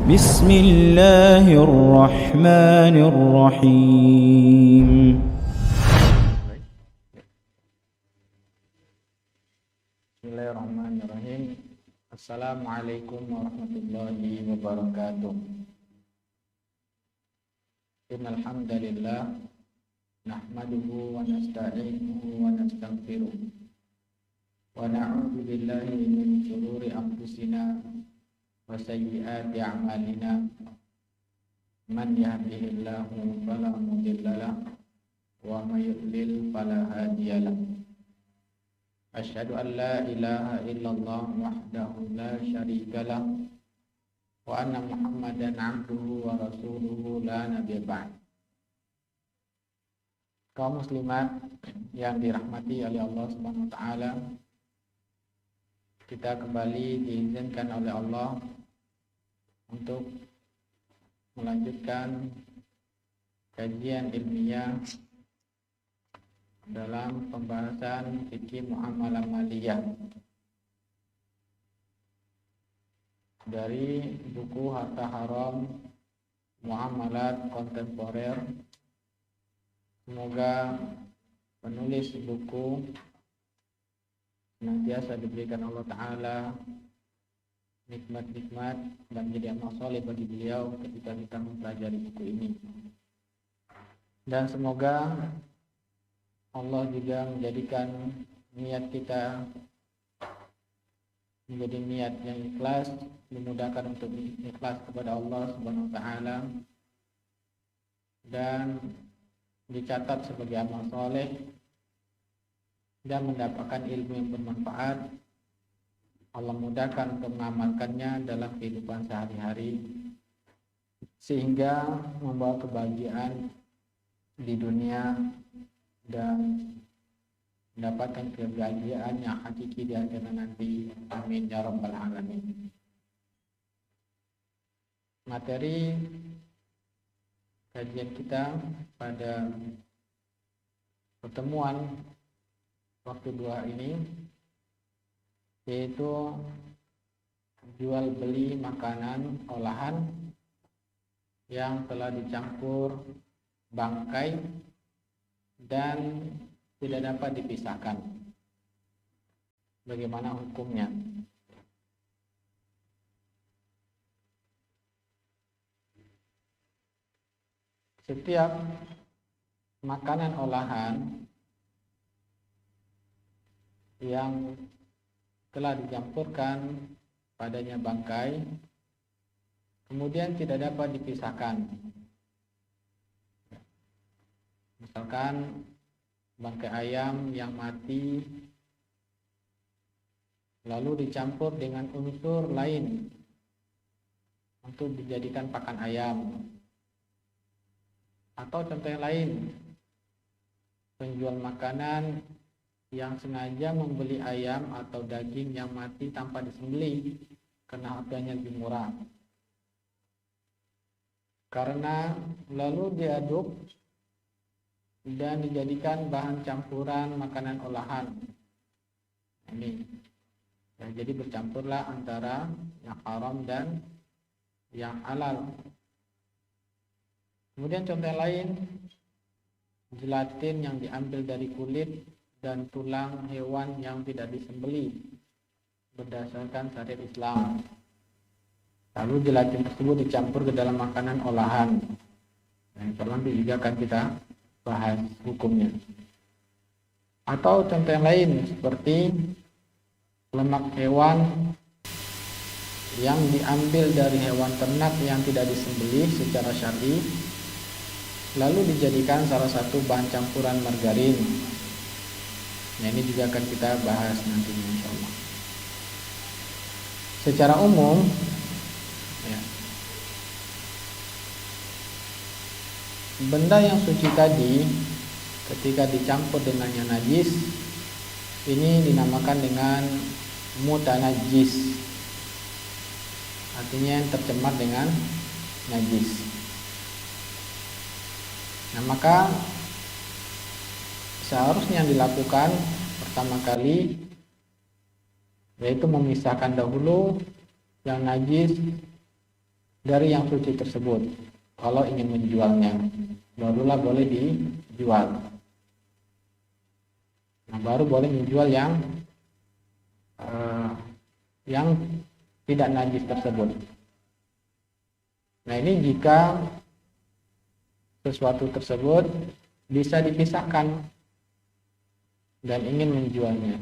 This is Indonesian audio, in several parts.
بسم الله الرحمن الرحيم. Bismillahirrahmanirrahim. Assalamualaikum warahmatullahi wabarakatuh. Innal hamdalillah nahmaduhu wa nasta'inuhu wa nastaghfiruh wa na'udzu billahi min shururi anfusina wa sayyiati a'malina. Man yahdihillahu fala mudilla lahu wa may yudlil fala hadiya lahu. Asyhadu an la ilaha illallah wahdahu la syarika lah wa anna Muhammadan abduhu wa rasuluhu la nabiyya ba'd. Kaum muslimat yang dirahmati oleh Allah Subhanahu wa taala, kita kembali diizinkan oleh Allah untuk melanjutkan kajian ilmiah dalam pembahasan fikih muamalah maliyah dari buku Harta Haram Muamalat Kontemporer. Semoga penulis buku senantiasa diberikan Allah Ta'ala nikmat-nikmat dan menjadi amal soleh bagi beliau ketika kita mempelajari buku ini, dan semoga Allah juga menjadikan niat kita menjadi niat yang ikhlas, dimudahkan untuk ikhlas kepada Allah Subhanahu wa taala, dan dicatat sebagai amal soleh dan mendapatkan ilmu yang bermanfaat. Allah mudahkan untuk mengamalkannya dalam kehidupan sehari-hari sehingga membawa kebahagiaan di dunia dan mendapatkan kebahagiaan yang hakiki di akhirat nanti. Amin ya rabbal alamin. Materi kajian kita pada pertemuan waktu dua ini yaitu jual beli makanan olahan yang telah dicampur bangkai dan tidak dapat dipisahkan. Bagaimana hukumnya? Setiap makanan olahan yang telah dicampurkan padanya bangkai kemudian tidak dapat dipisahkan. Misalkan bangkai ayam yang mati lalu dicampur dengan unsur lain untuk dijadikan pakan ayam, atau contoh yang lain, penjual makanan yang sengaja membeli ayam atau daging yang mati tanpa disembelih karena harganya lebih murah, karena lalu diaduk dan dijadikan bahan campuran makanan olahan. Ini ya, jadi bercampurlah antara yang haram dan yang halal. Kemudian contoh lain, gelatin yang diambil dari kulit dan tulang hewan yang tidak disembelih berdasarkan syariat Islam, lalu gelatin tersebut dicampur ke dalam makanan olahan. Nah, insyaallah juga akan kita bahas hukumnya. Atau contoh yang lain seperti lemak hewan yang diambil dari hewan ternak yang tidak disembelih secara syar'i lalu dijadikan salah satu bahan campuran margarin. Nah, ini juga akan kita bahas nantinya insyaallah. Secara umum ya, benda yang suci tadi ketika dicampur dengan yang najis ini dinamakan dengan mutanajjis, artinya yang tercemar dengan najis. Nah, maka seharusnya yang dilakukan pertama kali yaitu memisahkan dahulu yang najis dari yang suci tersebut. Kalau ingin menjualnya, barulah boleh dijual. Nah, baru boleh menjual yang tidak najis tersebut. Nah, ini jika sesuatu tersebut bisa dipisahkan dan ingin menjualnya.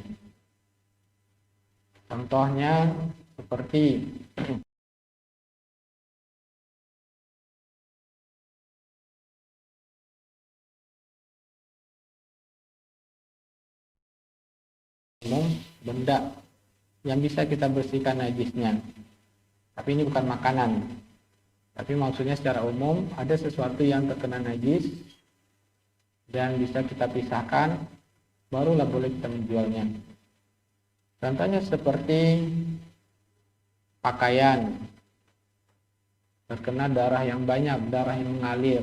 Contohnya seperti benda yang bisa kita bersihkan najisnya. Tapi ini bukan makanan. Tapi maksudnya secara umum ada sesuatu yang terkena najis dan bisa kita pisahkan, barulah boleh kita menjualnya. Contohnya seperti pakaian terkena darah yang banyak, darah yang mengalir.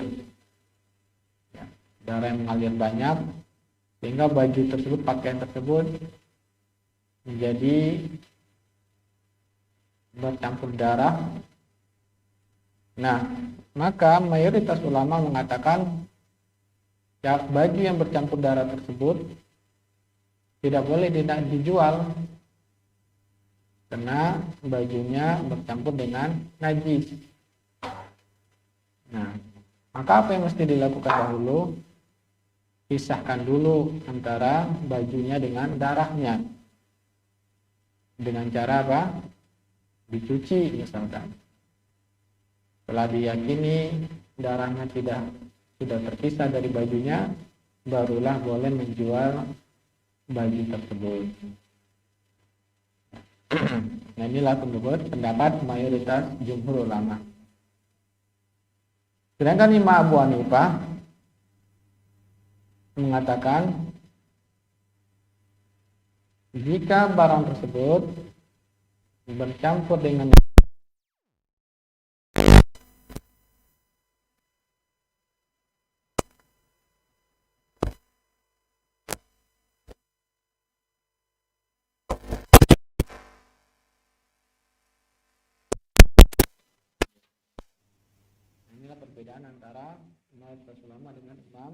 Darah yang mengalir banyak sehingga baju tersebut, pakaian tersebut menjadi bercampur darah. Nah, maka mayoritas ulama mengatakan baju yang bercampur darah tersebut tidak boleh dijual karena bajunya bercampur dengan najis. Nah, maka apa yang mesti dilakukan dahulu? Pisahkan dulu antara bajunya dengan darahnya. Dengan cara apa? Dicuci misalkan. Setelah diyakini darahnya sudah terpisah dari bajunya, barulah boleh menjual baju tersebut. Nah, inilah pendapat mayoritas jumhur ulama. Sedangkan Imam Abu Hanifah mengatakan jika barang tersebut bercampur dengan inilah perbedaan antara mayoritas ulama dengan Imam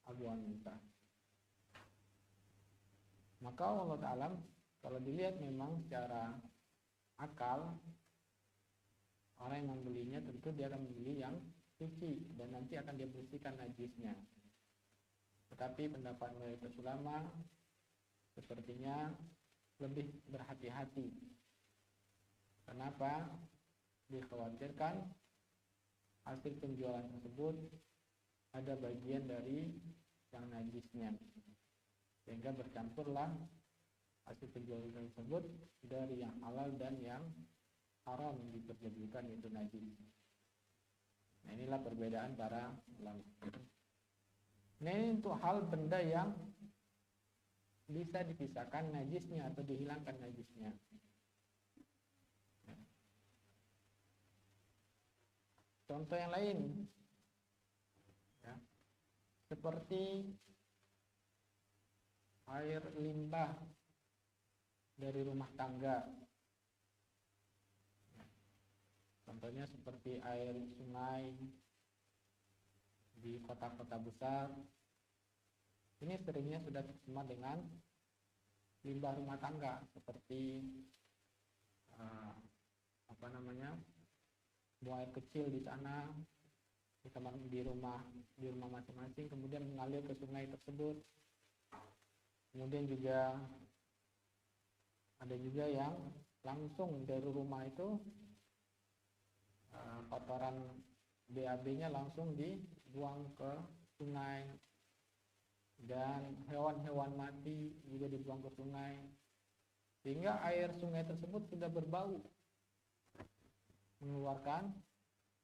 Abu Hanifah. Maka Allah Ta'ala kalau dilihat memang secara akal, orang yang membelinya tentu dia akan membeli yang suci dan nanti akan dia bersihkan najisnya. Tetapi pendapat mayoritas ulama sepertinya lebih berhati-hati. Kenapa? Dikhawatirkan hasil penjualan tersebut ada bagian dari yang najisnya, sehingga bercampurlah hasil penjualan tersebut dari yang halal dan yang haram diperjualbelikan itu najis. Nah, inilah perbedaan para ulama. Nah, ini untuk hal benda yang bisa dipisahkan najisnya atau dihilangkan najisnya. Contoh yang lain, ya, seperti air limbah dari rumah tangga. Contohnya seperti air sungai di kota-kota besar. Ini seringnya sudah tercemar dengan limbah rumah tangga seperti buang air kecil di sana di rumah masing-masing, kemudian mengalir ke sungai tersebut. Kemudian juga ada juga yang langsung dari rumah itu kotoran BAB-nya langsung dibuang ke sungai, dan hewan-hewan mati juga dibuang ke sungai, sehingga air sungai tersebut sudah berbau, mengeluarkan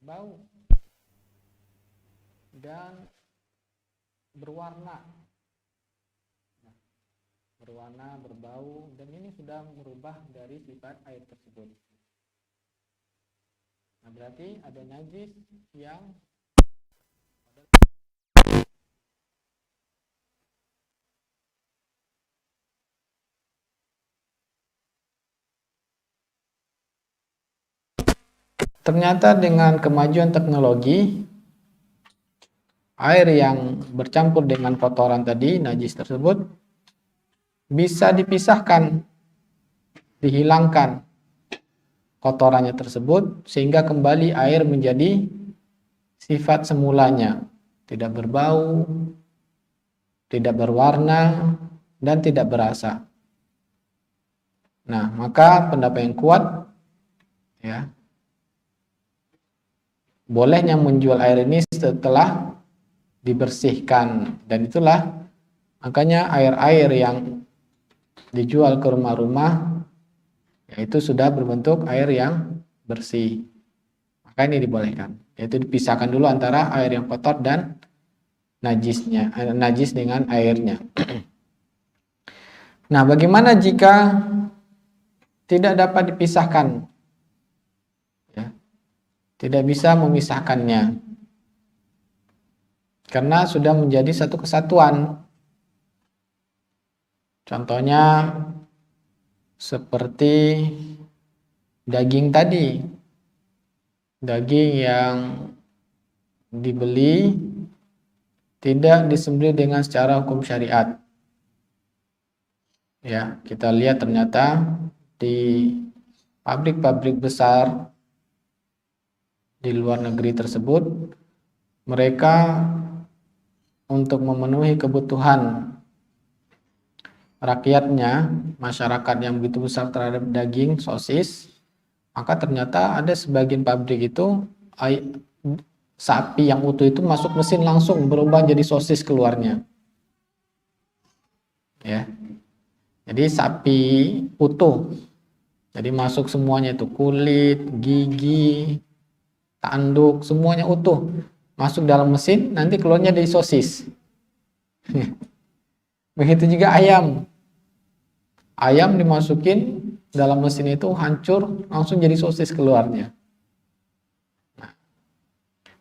bau dan berwarna, berbau, dan ini sudah merubah dari sifat air tersebut. Nah, berarti ada najis yang Ternyata dengan kemajuan teknologi, air yang bercampur dengan kotoran tadi, najis tersebut, bisa dipisahkan, dihilangkan kotorannya tersebut, sehingga kembali air menjadi sifat semulanya, tidak berbau, tidak berwarna, dan tidak berasa. Nah, maka pendapat yang kuat, ya, bolehnya menjual air ini setelah dibersihkan, dan itulah makanya air-air yang dijual ke rumah-rumah yaitu sudah berbentuk air yang bersih. Maka ini dibolehkan, yaitu dipisahkan dulu antara air yang kotor dan najisnya, najis dengan airnya. Nah, bagaimana jika tidak dapat dipisahkan? Ya, tidak bisa memisahkannya karena sudah menjadi satu kesatuan. Contohnya seperti daging tadi, daging yang dibeli tidak disembelih dengan secara hukum syariat. Ya, kita lihat ternyata di pabrik-pabrik besar di luar negeri tersebut, mereka untuk memenuhi kebutuhan rakyatnya, masyarakat yang begitu besar terhadap daging sosis, maka ternyata ada sebagian pabrik itu sapi yang utuh itu masuk mesin langsung berubah jadi sosis keluarnya. Ya. Jadi sapi utuh. Jadi masuk semuanya itu, kulit, gigi, tanduk, semuanya utuh. Masuk dalam mesin, nanti keluarnya dari sosis. Begitu juga ayam. Ayam dimasukin dalam mesin itu hancur, langsung jadi sosis keluarnya. Nah,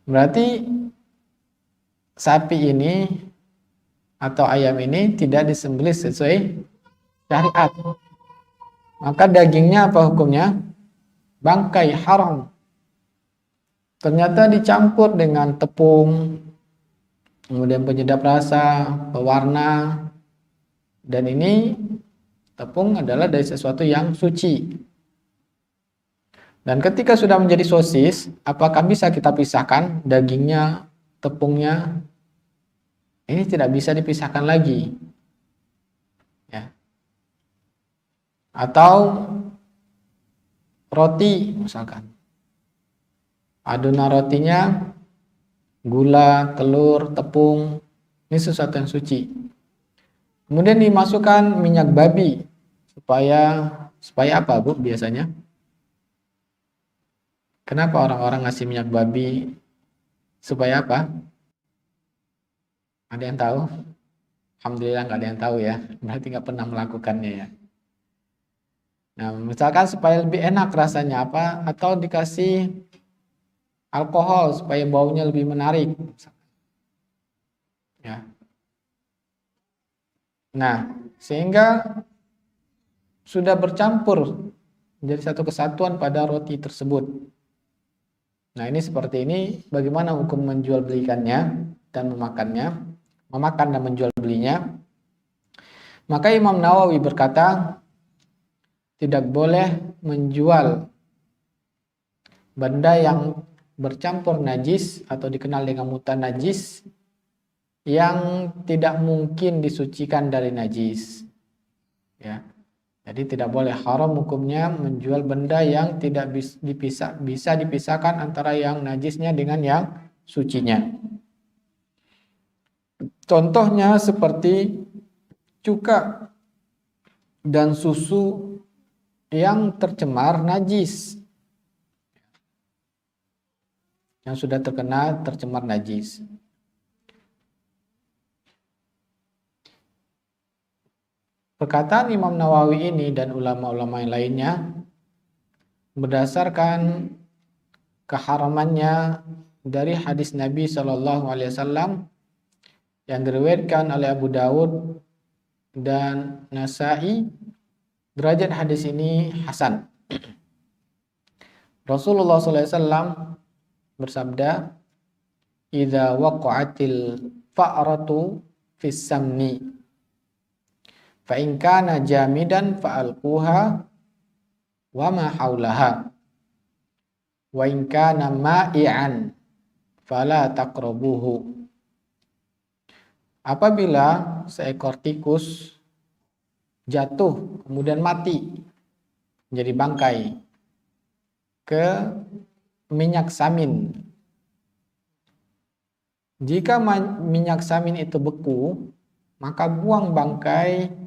berarti sapi ini atau ayam ini tidak disembelih sesuai syariat. Maka dagingnya apa hukumnya? Bangkai, haram. Ternyata dicampur dengan tepung, kemudian penyedap rasa, pewarna, dan ini tepung adalah dari sesuatu yang suci. Dan ketika sudah menjadi sosis, apakah bisa kita pisahkan dagingnya, tepungnya? Ini tidak bisa dipisahkan lagi. Ya. Atau roti misalkan. Adonan rotinya gula, telur, tepung, ini sesuatu yang suci. Kemudian dimasukkan minyak babi supaya apa, Bu, biasanya? Kenapa orang-orang ngasih minyak babi supaya apa? Ada yang tahu? Alhamdulillah nggak ada yang tahu ya, berarti nggak pernah melakukannya ya. Nah, misalkan supaya lebih enak rasanya apa? Atau dikasih alkohol supaya baunya lebih menarik. Ya. Nah, sehingga sudah bercampur menjadi satu kesatuan pada roti tersebut. Nah, ini seperti ini, bagaimana hukum menjual belikannya dan memakannya, memakan dan menjual belinya. Maka Imam Nawawi berkata, tidak boleh menjual benda yang bercampur najis atau dikenal dengan mutan najis yang tidak mungkin disucikan dari najis. Ya. Jadi tidak boleh, haram hukumnya menjual benda yang tidak bisa dipisahkan antara yang najisnya dengan yang sucinya. Contohnya seperti cuka dan susu yang tercemar najis, yang sudah terkena tercemar najis. Perkataan Imam Nawawi ini dan ulama-ulama yang lainnya berdasarkan keharamannya dari hadis Nabi Shallallahu Alaihi Wasallam yang diriwayatkan oleh Abu Dawud dan Nasai. Derajat hadis ini hasan. Rasulullah SAW bersabda, "Idza waqa'atil fa'ratu fis samni, fa in kana jamidan fa'alquha wa ma haulaha, wa in kana ma'i'an fala taqrabuhu." Apabila seekor tikus jatuh kemudian mati menjadi bangkai ke minyak samin, jika minyak samin itu beku, maka buang bangkai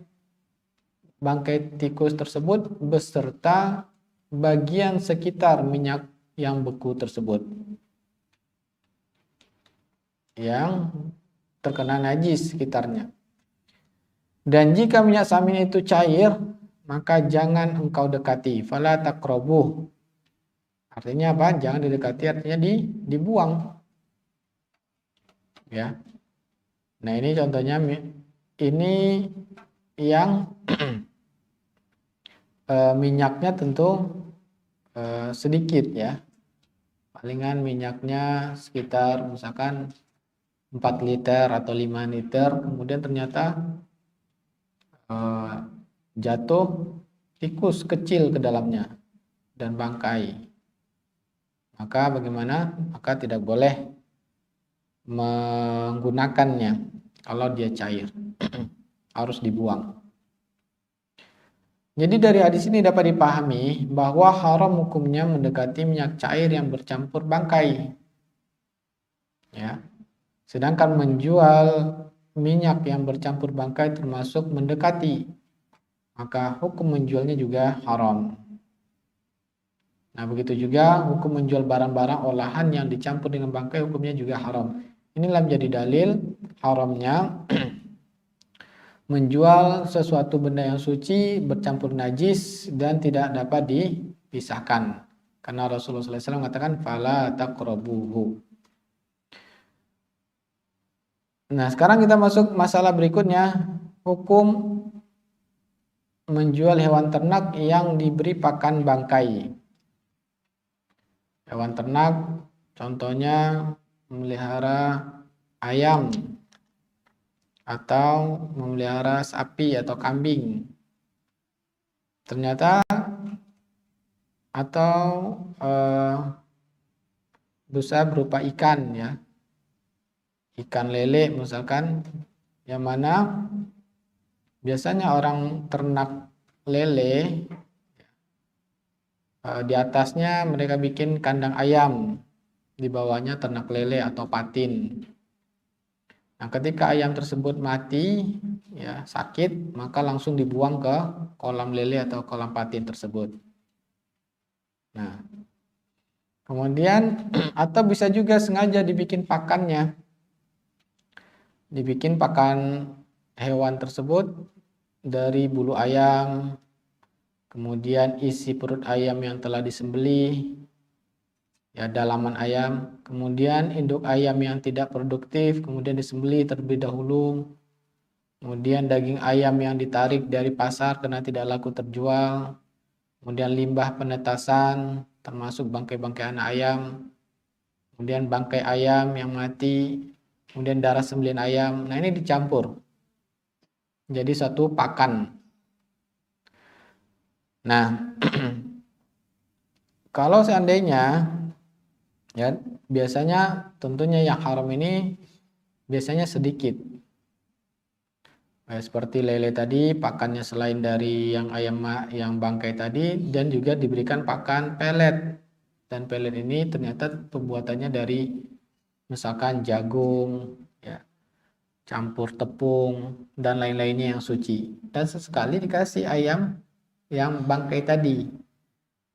tikus tersebut beserta bagian sekitar minyak yang beku tersebut yang terkena najis sekitarnya. Dan jika minyak samin itu cair, maka jangan engkau dekati. Fala taqrabuh. Artinya apa? Jangan didekati, artinya dibuang. Ya. Nah, ini contohnya, ini yang minyaknya tentu sedikit ya. Palingan minyaknya sekitar misalkan 4 liter atau 5 liter, kemudian ternyata jatuh tikus kecil ke dalamnya dan bangkai. Maka bagaimana? Maka tidak boleh menggunakannya kalau dia cair. Harus dibuang. Jadi dari hadis ini dapat dipahami bahwa haram hukumnya mendekati minyak cair yang bercampur bangkai. Ya. Sedangkan menjual minyak yang bercampur bangkai termasuk mendekati, maka hukum menjualnya juga haram. Nah, begitu juga hukum menjual barang-barang olahan yang dicampur dengan bangkai hukumnya juga haram. Inilah menjadi dalil haramnya menjual sesuatu benda yang suci bercampur najis dan tidak dapat dipisahkan. Karena Rasulullah SAW mengatakan fala taqrabuhu. Nah, sekarang kita masuk masalah berikutnya, hukum menjual hewan ternak yang diberi pakan bangkai. Hewan ternak contohnya memelihara ayam atau memelihara sapi atau kambing. Ternyata atau busa berupa ikan ya. Ikan lele misalkan, yang mana biasanya orang ternak lele di atasnya mereka bikin kandang ayam, di bawahnya ternak lele atau patin. Nah, ketika ayam tersebut mati ya sakit, maka langsung dibuang ke kolam lele atau kolam patin tersebut. Nah, kemudian atau bisa juga sengaja dibikin pakannya. Dibikin pakan hewan tersebut dari bulu ayam, kemudian isi perut ayam yang telah disembelih, ya dalaman ayam, kemudian induk ayam yang tidak produktif, kemudian disembelih terlebih dahulu, kemudian daging ayam yang ditarik dari pasar karena tidak laku terjual, kemudian limbah penetasan, termasuk bangkai-bangkai anak ayam, kemudian bangkai ayam yang mati, kemudian darah sembelihan ayam. Nah, ini dicampur jadi satu pakan. Nah, kalau seandainya ya biasanya tentunya yang haram ini biasanya sedikit. Seperti lele tadi, pakannya selain dari yang ayam yang bangkai tadi, dan juga diberikan pakan pelet. Dan pelet ini ternyata pembuatannya dari misalkan jagung, ya, campur tepung dan lain-lainnya yang suci. Dan sesekali dikasih ayam yang bangkai tadi.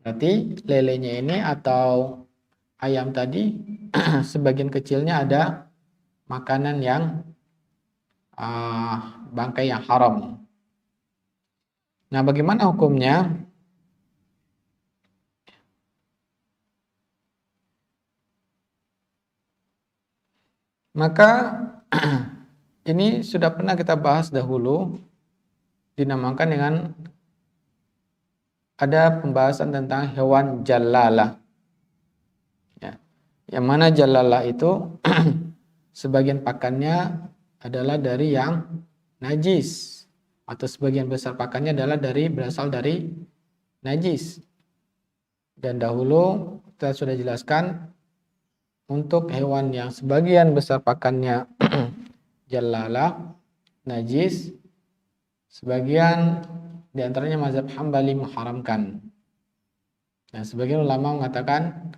Berarti lelenya ini atau ayam tadi sebagian kecilnya ada makanan yang bangkai yang haram. Nah, bagaimana hukumnya? Maka ini sudah pernah kita bahas dahulu, dinamakan dengan ada pembahasan tentang hewan jalalah. Ya. Yang mana jalalah itu sebagian pakannya adalah dari yang najis, atau sebagian besar pakannya adalah berasal dari najis. Dan dahulu kita sudah jelaskan untuk hewan yang sebagian besar pakannya jalalah, najis, sebagian diantaranya mazhab Hambali mengharamkan. Dan sebagian ulama mengatakan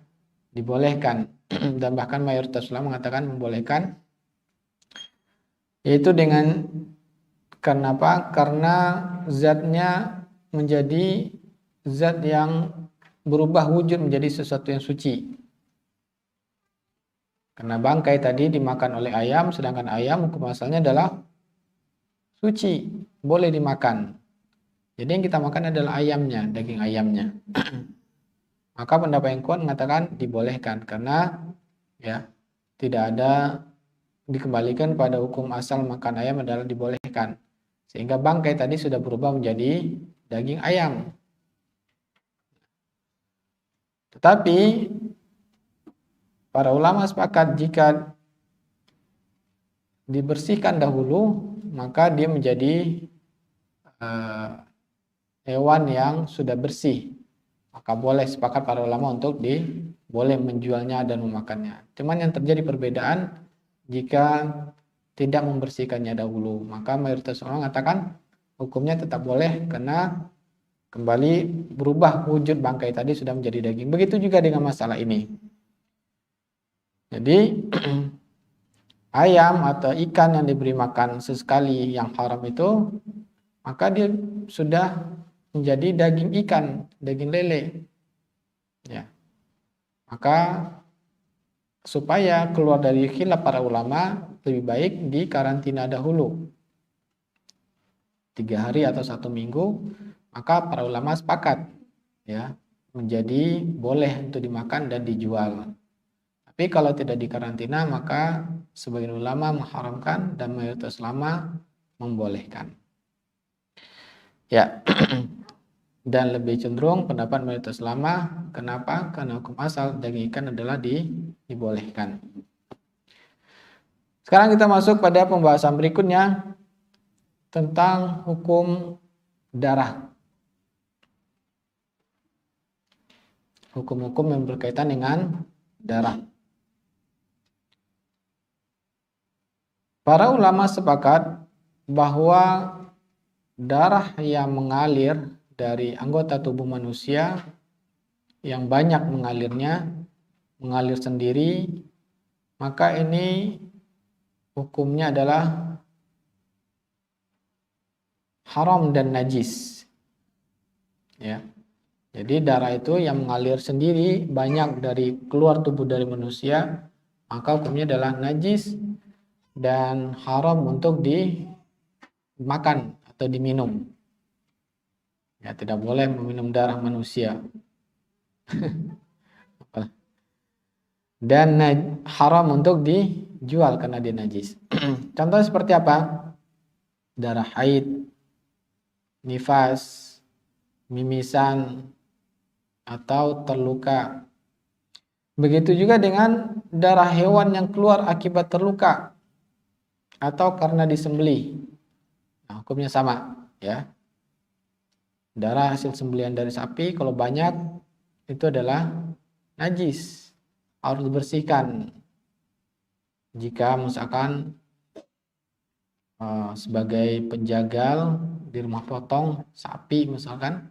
dibolehkan dan bahkan mayoritas ulama mengatakan membolehkan, yaitu karena apa? Karena zatnya menjadi zat yang berubah wujud menjadi sesuatu yang suci. Karena bangkai tadi dimakan oleh ayam, sedangkan ayam hukum asalnya adalah suci, boleh dimakan. Jadi yang kita makan adalah ayamnya, daging ayamnya. Maka pendapat yang kuat mengatakan dibolehkan karena ya tidak ada, dikembalikan pada hukum asal makan ayam adalah dibolehkan. Sehingga bangkai tadi sudah berubah menjadi daging ayam. Tetapi para ulama sepakat jika dibersihkan dahulu, maka dia menjadi hewan yang sudah bersih. Maka boleh, sepakat para ulama untuk boleh menjualnya dan memakannya. Cuman yang terjadi perbedaan jika tidak membersihkannya dahulu. Maka mayoritas ulama mengatakan hukumnya tetap boleh karena kembali berubah wujud bangkai tadi sudah menjadi daging. Begitu juga dengan masalah ini. Jadi ayam atau ikan yang diberi makan sesekali yang haram itu, maka dia sudah menjadi daging ikan, daging lele. Ya. Maka supaya keluar dari khilaf para ulama, lebih baik dikarantina dahulu 3 hari atau 1 minggu. Maka para ulama sepakat ya menjadi boleh untuk dimakan dan dijual. Tapi kalau tidak dikarantina, maka sebagian ulama mengharamkan dan mayoritas ulama membolehkan. Ya. Dan lebih cenderung pendapat mayoritas ulama. Kenapa? Karena hukum asal daging ikan adalah dibolehkan. Sekarang kita masuk pada pembahasan berikutnya tentang hukum darah. Hukum-hukum yang berkaitan dengan darah. Para ulama sepakat bahwa darah yang mengalir dari anggota tubuh manusia yang banyak mengalir sendiri, maka ini hukumnya adalah haram dan najis. Ya. Jadi darah itu yang mengalir sendiri banyak dari keluar tubuh dari manusia, maka hukumnya adalah najis dan haram untuk dimakan atau diminum. Ya, tidak boleh meminum darah manusia. Dan haram untuk dijual karena dia najis. Contohnya seperti apa? Darah haid, nifas, mimisan, atau terluka. Begitu juga dengan darah hewan yang keluar akibat terluka atau karena disembelih. Nah, hukumnya sama, ya. Darah hasil sembelihan dari sapi kalau banyak itu adalah najis, harus dibersihkan. Jika misalkan sebagai penjagal di rumah potong sapi misalkan,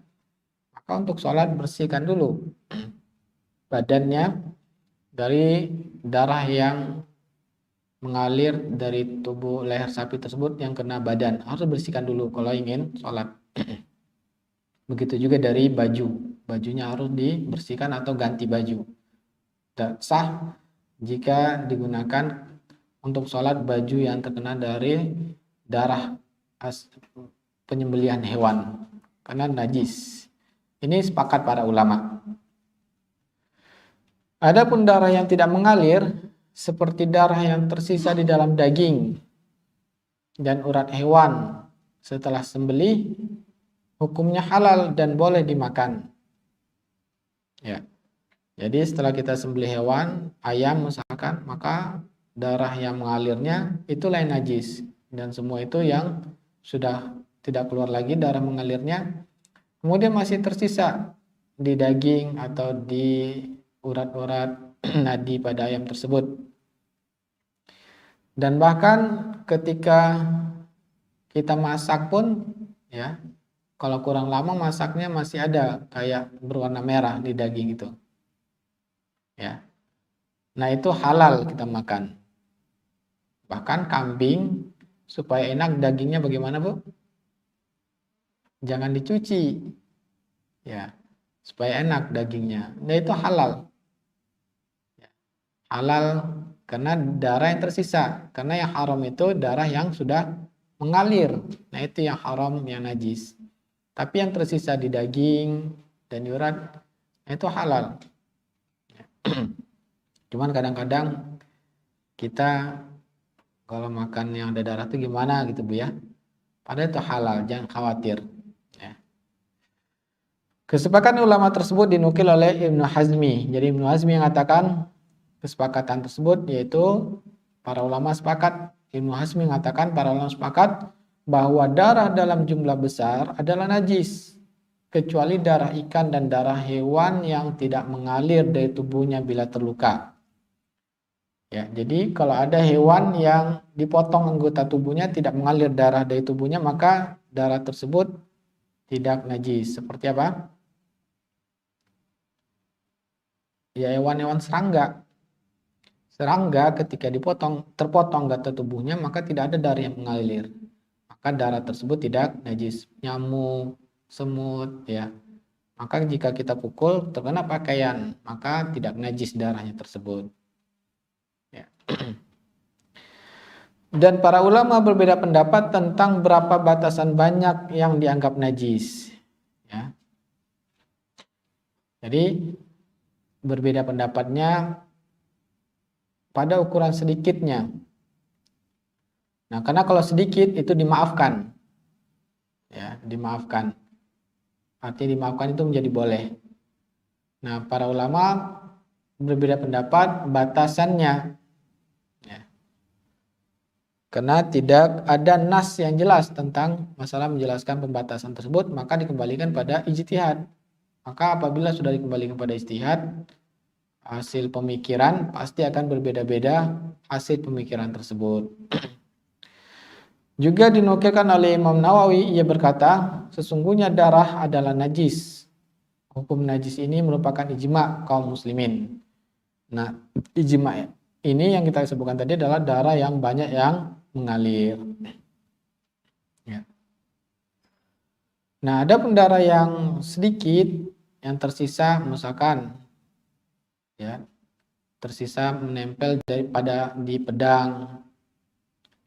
maka untuk sholat bersihkan dulu badannya dari darah yang mengalir dari tubuh leher sapi tersebut yang kena badan, harus bersihkan dulu kalau ingin sholat. Begitu juga dari bajunya harus dibersihkan atau ganti baju. Dan sah jika digunakan untuk sholat baju yang terkena dari darah penyembelihan hewan karena najis. Ini sepakat para ulama. Adapun darah yang tidak mengalir seperti darah yang tersisa di dalam daging dan urat hewan setelah sembelih, hukumnya halal dan boleh dimakan. Ya. Jadi setelah kita sembelih hewan, ayam misalkan, maka darah yang mengalirnya itulah yang najis. Dan semua itu yang sudah tidak keluar lagi darah mengalirnya, kemudian masih tersisa di daging atau di urat-urat nadi pada ayam tersebut. Dan bahkan ketika kita masak pun, ya, kalau kurang lama masaknya masih ada kayak berwarna merah di daging itu. Ya. Nah, itu halal kita makan. Bahkan kambing supaya enak dagingnya bagaimana, Bu? Jangan dicuci. Ya. Supaya enak dagingnya. Nah, itu halal. Ya. Halal karena darah yang tersisa. Karena yang haram itu darah yang sudah mengalir. Nah, itu yang haram, yang najis. Tapi yang tersisa di daging dan di urat, nah itu halal. Cuman kadang-kadang kita kalau makan yang ada darah itu gimana gitu, Bu, ya. Padahal itu halal, jangan khawatir. Ya. Kesepakatan ulama tersebut dinukil oleh Ibnu Hazmi. Jadi Ibnu Hazmi yang mengatakan kesepakatan tersebut, yaitu para ulama sepakat. Ibnu Hazmi mengatakan para ulama sepakat bahwa darah dalam jumlah besar adalah najis, kecuali darah ikan dan darah hewan yang tidak mengalir dari tubuhnya bila terluka. Ya, jadi kalau ada hewan yang dipotong anggota tubuhnya tidak mengalir darah dari tubuhnya, maka darah tersebut tidak najis. Seperti apa? Ya, hewan-hewan serangga. Serangga ketika terpotong anggota tubuhnya, maka tidak ada darah yang mengalir. Maka darah tersebut tidak najis. Nyamuk, semut, ya. Maka jika kita pukul terkena pakaian, maka tidak najis darahnya tersebut. Ya. Dan para ulama berbeda pendapat tentang berapa batasan banyak yang dianggap najis. Ya. Jadi berbeda pendapatnya pada ukuran sedikitnya. Nah, karena kalau sedikit itu dimaafkan. Ya, dimaafkan. Artinya dimaafkan itu menjadi boleh. Nah, para ulama berbeda pendapat batasannya. Ya. Karena tidak ada nas yang jelas tentang masalah menjelaskan pembatasan tersebut, maka dikembalikan pada ijtihad. Maka apabila sudah dikembalikan pada ijtihad, hasil pemikiran pasti akan berbeda-beda hasil pemikiran tersebut. Juga dinukilkan oleh Imam Nawawi, ia berkata, sesungguhnya darah adalah najis. Hukum najis ini merupakan ijma kaum muslimin. Nah, ijma ini yang kita sebutkan tadi adalah darah yang banyak yang mengalir. Ya. Nah, ada pun darah yang sedikit yang tersisa, misalkan ya, tersisa menempel daripada di pedang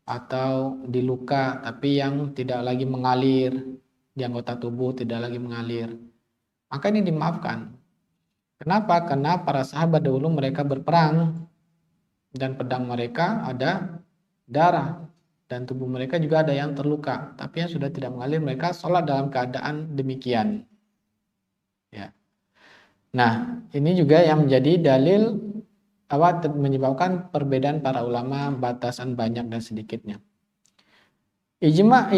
atau di luka, tapi yang tidak lagi mengalir di anggota tubuh, tidak lagi mengalir, maka ini dimaafkan. Kenapa? Karena para sahabat dahulu mereka berperang dan pedang mereka ada darah dan tubuh mereka juga ada yang terluka, tapi yang sudah tidak mengalir mereka sholat dalam keadaan demikian. Ya. Nah, ini juga yang menjadi dalil menyebabkan perbedaan para ulama batasan banyak dan sedikitnya. Ijma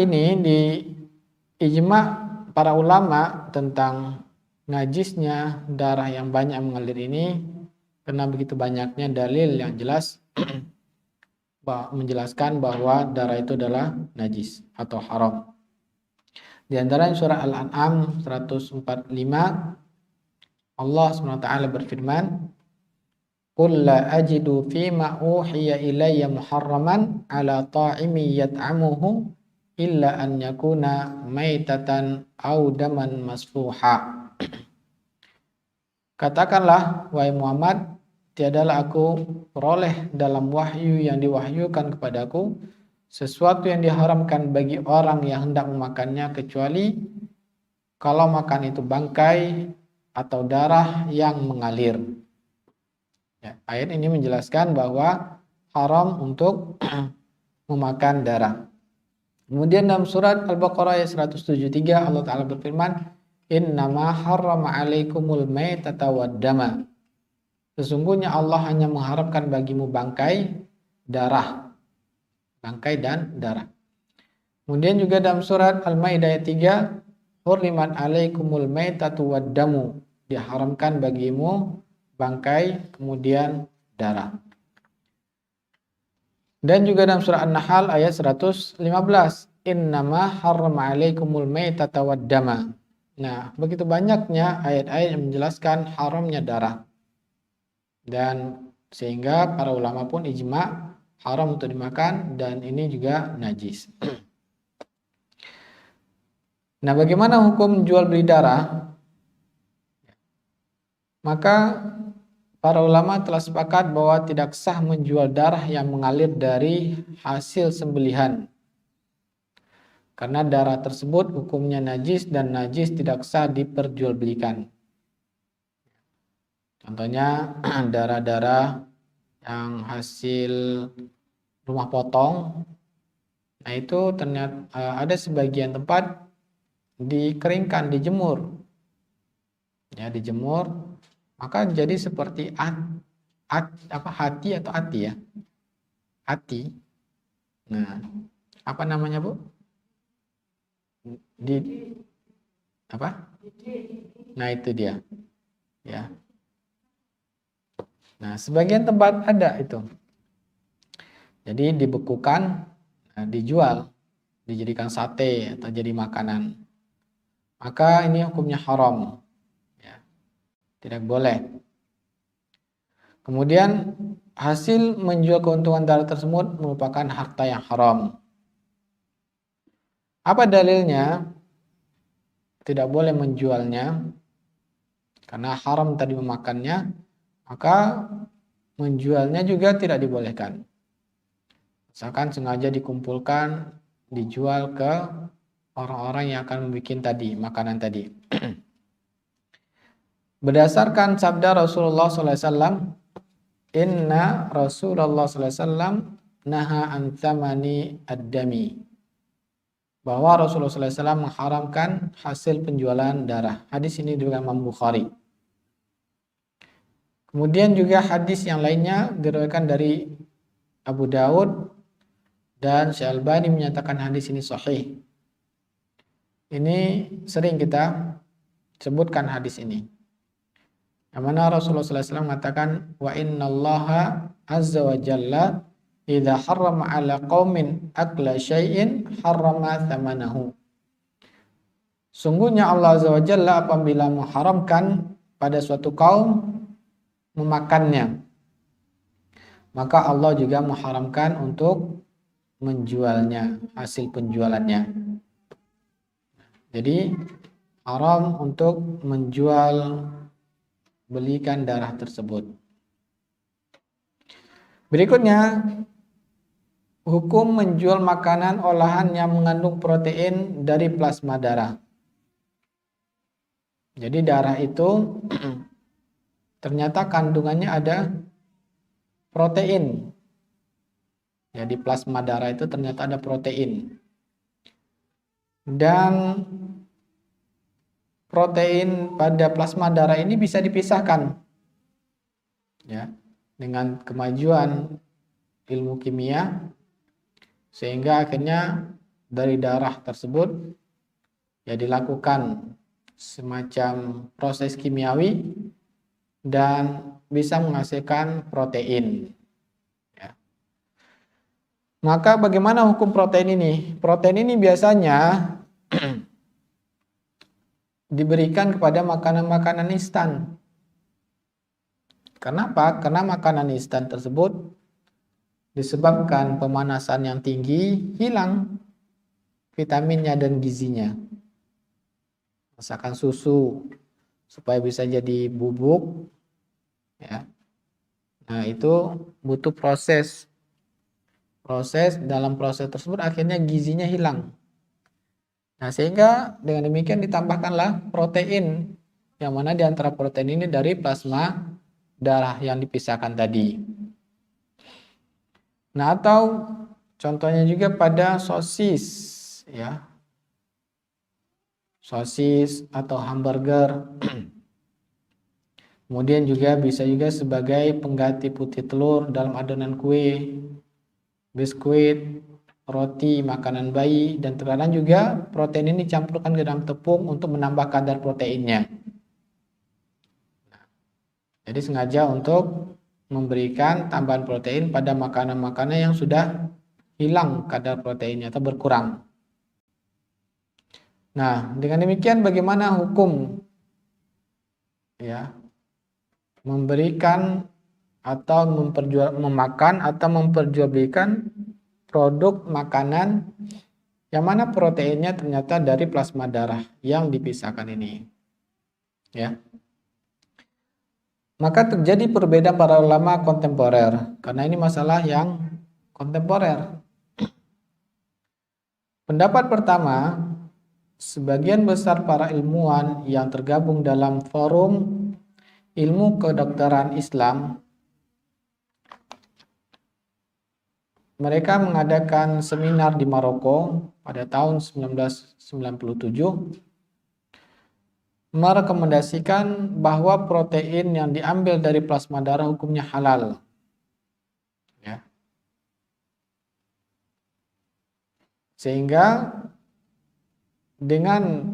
para ulama tentang najisnya darah yang banyak mengalir ini karena begitu banyaknya dalil yang jelas menjelaskan bahwa darah itu adalah najis atau haram. Di antara surah Al-An'am 145 Allah SWT berfirman, Qul la ajidu fima uhiya ilayya muharraman ala ta'imi yat'amuhu illa an yakuna maitatan aw daman masfuha. Katakanlah, wahai Muhammad, tiadalah aku peroleh dalam wahyu yang diwahyukan kepadaku sesuatu yang diharamkan bagi orang yang hendak memakannya kecuali kalau makan itu bangkai atau darah yang mengalir. Ya, ayat ini menjelaskan bahwa haram untuk memakan darah. Kemudian dalam surat Al-Baqarah ayat 173 Allah Ta'ala berfirman, Innama harrama alaikumul maitata wad dama. Sesungguhnya Allah hanya mengharamkan bagimu bangkai dan darah. Kemudian juga dalam surat Al-Maidah ayat 3, hurrimat alaikumul maitatu waddamu, diharamkan bagimu bangkai kemudian darah. Dan juga dalam surah An-Nahl ayat 115, innama harrama alaikumul maitata waddama. Nah, begitu banyaknya ayat-ayat yang menjelaskan haramnya darah. Dan sehingga para ulama pun ijma haram untuk dimakan dan ini juga najis. Nah, bagaimana hukum jual beli darah? Maka para ulama telah sepakat bahwa tidak sah menjual darah yang mengalir dari hasil sembelihan. Karena darah tersebut hukumnya najis dan najis tidak sah diperjualbelikan. Contohnya darah-darah yang hasil rumah potong. Nah, itu ternyata ada sebagian tempat dikeringkan, dijemur. Ya, dijemur. Maka jadi seperti hati atau ati ya. Hati. Nah, apa namanya, Bu? Apa? Nah, itu dia. Ya. Nah, sebagian tempat ada itu. Jadi dibekukan, dijual, dijadikan sate atau jadi makanan. Maka ini hukumnya haram. Tidak boleh. Kemudian hasil menjual keuntungan darah tersebut merupakan harta yang haram. Apa dalilnya? Tidak boleh menjualnya karena haram tadi memakannya, maka menjualnya juga tidak dibolehkan. Misalkan sengaja dikumpulkan, dijual ke orang-orang yang akan membuat tadi makanan tadi. Berdasarkan sabda Rasulullah SAW, inna Rasulullah SAW naha an thamani ad-dami, bahwa Rasulullah SAW mengharamkan hasil penjualan darah. Hadis ini diriwayatkan Imam Bukhari. Kemudian juga hadis yang lainnya diriwayatkan dari Abu Daud dan Syekh Albani menyatakan hadis ini sahih. Ini sering kita sebutkan hadis ini. Yang mana Rasulullah SAW mengatakan, wa innallaha azza wa jalla idza harrama ala qaumin akla syai'in harrama thamanahu. Sungguhnya Allah azza wa jalla apabila mengharamkan pada suatu kaum memakannya, maka Allah juga mengharamkan untuk menjualnya, hasil penjualannya. Jadi haram untuk menjual belikan darah tersebut. Berikutnya, hukum menjual makanan olahan yang mengandung protein dari plasma darah. Jadi darah itu ternyata kandungannya ada protein. Ya, di plasma darah itu ternyata ada protein. Dan protein pada plasma darah ini bisa dipisahkan. Ya, dengan kemajuan ilmu kimia, sehingga akhirnya dari darah tersebut ya dilakukan semacam proses kimiawi dan bisa menghasilkan protein. Ya. Maka bagaimana hukum protein ini? Protein ini biasanya diberikan kepada makanan-makanan instan. Kenapa? Karena makanan instan tersebut disebabkan pemanasan yang tinggi, hilang vitaminnya dan gizinya. Misalkan susu supaya bisa jadi bubuk, ya. Nah, itu butuh proses. Dalam proses tersebut akhirnya gizinya hilang. Nah, sehingga dengan demikian ditambahkanlah protein, yang mana di antara protein ini dari plasma darah yang dipisahkan tadi. Nah, atau contohnya juga pada sosis, ya. Sosis atau hamburger. Kemudian juga bisa juga sebagai pengganti putih telur dalam adonan kue, biskuit, roti, makanan bayi, dan terkadang juga protein ini dicampurkan ke dalam tepung untuk menambah kadar proteinnya. Jadi sengaja untuk memberikan tambahan protein pada makanan-makanan yang sudah hilang kadar proteinnya atau berkurang. Nah, dengan demikian bagaimana hukum ya memberikan atau memakan atau memperjualbelikan produk makanan yang mana proteinnya ternyata dari plasma darah yang dipisahkan ini. Ya. Maka terjadi perbedaan para ulama kontemporer karena ini masalah yang kontemporer. Pendapat pertama, sebagian besar para ilmuwan yang tergabung dalam forum ilmu kedokteran Islam, mereka mengadakan seminar di Maroko pada tahun 1997, merekomendasikan bahwa protein yang diambil dari plasma darah hukumnya halal. Ya. Sehingga dengan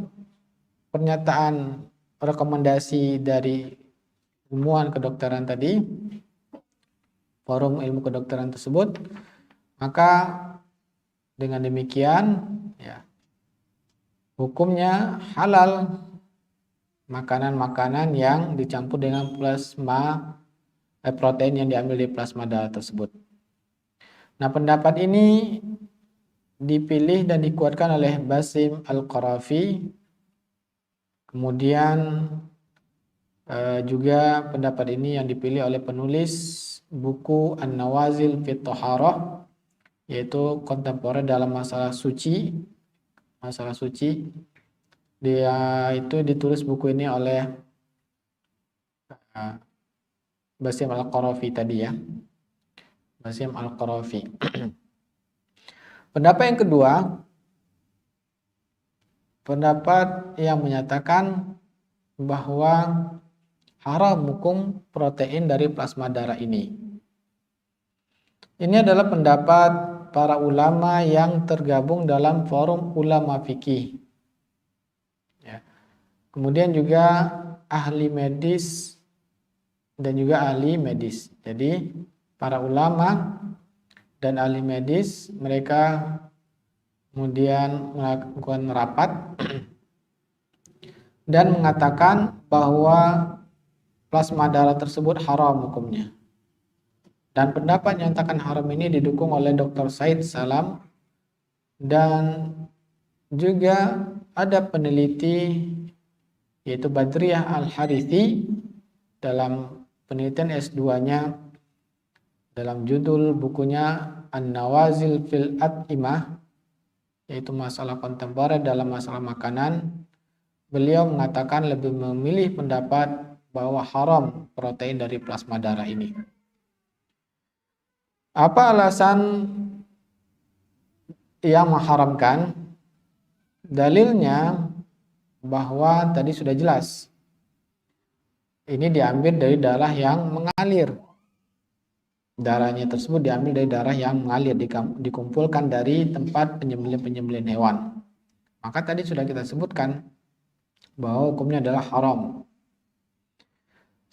pernyataan rekomendasi dari ilmuwan kedokteran tadi, forum ilmu kedokteran tersebut, maka dengan demikian ya, hukumnya halal makanan-makanan yang dicampur dengan protein yang diambil dari plasma darah tersebut. Nah, pendapat ini dipilih dan dikuatkan oleh Basim Al-Qarafi. Kemudian juga pendapat ini yang dipilih oleh penulis buku An-Nawazil Fit Thaharah, yaitu kontemporer dalam masalah suci. Dia itu ditulis buku ini oleh Basim Al-Qarafi tadi ya. Basim Al-Qarafi. Pendapat yang kedua, pendapat yang menyatakan bahwa haram hukum protein dari plasma darah ini. Ini adalah pendapat para ulama yang tergabung dalam forum ulama fikih. Kemudian juga ahli medis dan juga ahli medis. Jadi para ulama dan ahli medis mereka kemudian melakukan rapat dan mengatakan bahwa plasma darah tersebut haram hukumnya. Dan pendapat yang menyatakan haram ini didukung oleh Dr. Said Salam dan juga ada peneliti yaitu Badriyah Al-Harithi dalam penelitian S2-nya dalam judul bukunya An-Nawazil fil At'imah, yaitu masalah kontemporer dalam masalah makanan. Beliau mengatakan lebih memilih pendapat bahwa haram protein dari plasma darah ini. Apa alasan yang mengharamkan? Dalilnya bahwa tadi sudah jelas. Ini diambil dari darah yang mengalir. Darahnya tersebut diambil dari darah yang mengalir, dikumpulkan dari tempat penyembelihan hewan. Maka tadi sudah kita sebutkan bahwa hukumnya adalah haram.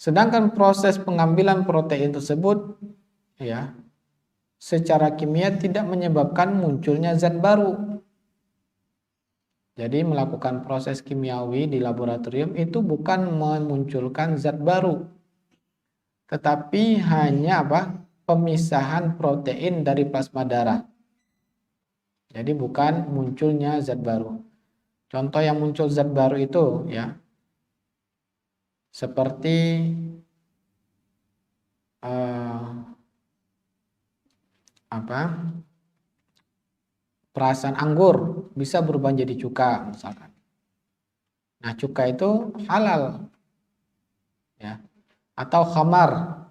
Sedangkan proses pengambilan protein tersebut ya secara kimia tidak menyebabkan munculnya zat baru. Jadi melakukan proses kimiawi di laboratorium itu bukan memunculkan zat baru, tetapi hanya pemisahan protein dari plasma darah. Jadi bukan munculnya zat baru. Contoh yang muncul zat baru itu ya seperti perasan anggur bisa berubah jadi cuka misalkan. Nah, cuka itu halal. Ya. Atau khamar.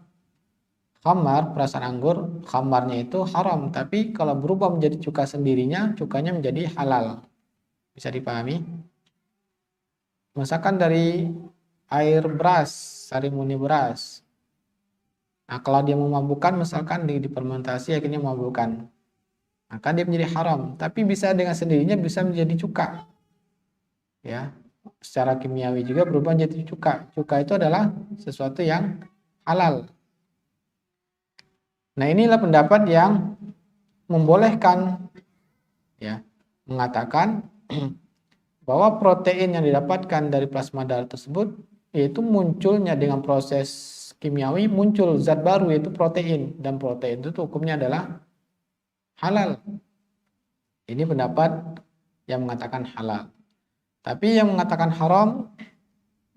Khamar, perasan anggur, khamarnya itu haram, tapi kalau berubah menjadi cuka sendirinya, cukanya menjadi halal. Bisa dipahami? Misalkan dari air beras, sari murni beras. Nah, kalau dia memabukkan, misalkan difermentasi akhirnya memabukkan, maka dia menjadi haram. Tapi bisa dengan sendirinya bisa menjadi cuka. Ya, secara kimiawi juga berubah menjadi cuka. Cuka itu adalah sesuatu yang halal. Nah, inilah pendapat yang membolehkan, ya, mengatakan bahwa protein yang didapatkan dari plasma darah tersebut yaitu munculnya dengan proses kimiawi, muncul zat baru yaitu protein, dan protein itu hukumnya adalah halal. Ini pendapat yang mengatakan halal. Tapi yang mengatakan haram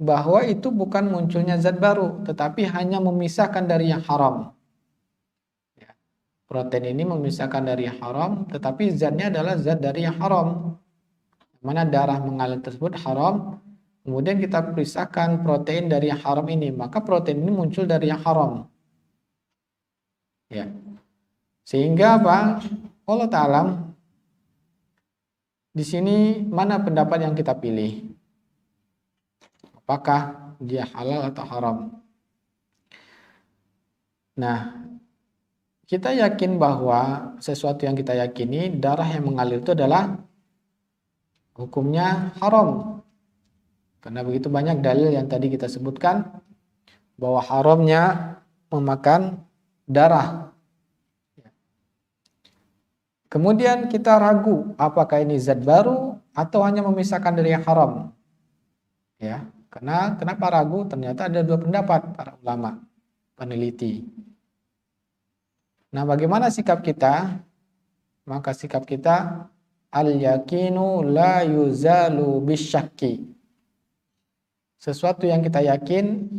bahwa itu bukan munculnya zat baru, tetapi hanya memisahkan dari yang haram. Protein ini memisahkan dari yang haram, tetapi zatnya adalah zat dari yang haram. Mana darah mengalir tersebut haram, kemudian kita pisahkan protein dari yang haram ini, maka protein ini muncul dari yang haram. Ya. Sehingga apa? Allah Ta'ala di sini mana pendapat yang kita pilih? Apakah dia halal atau haram? Nah, kita yakin bahwa sesuatu yang kita yakini, darah yang mengalir itu adalah hukumnya haram. Karena begitu banyak dalil yang tadi kita sebutkan bahwa haramnya memakan darah. Kemudian kita ragu apakah ini zat baru atau hanya memisahkan dari yang haram. Ya, karena kenapa ragu? Ternyata ada dua pendapat para ulama, peneliti. Nah, bagaimana sikap kita? Maka sikap kita al-yakinu la yuzalu bisyakki. Sesuatu yang kita yakin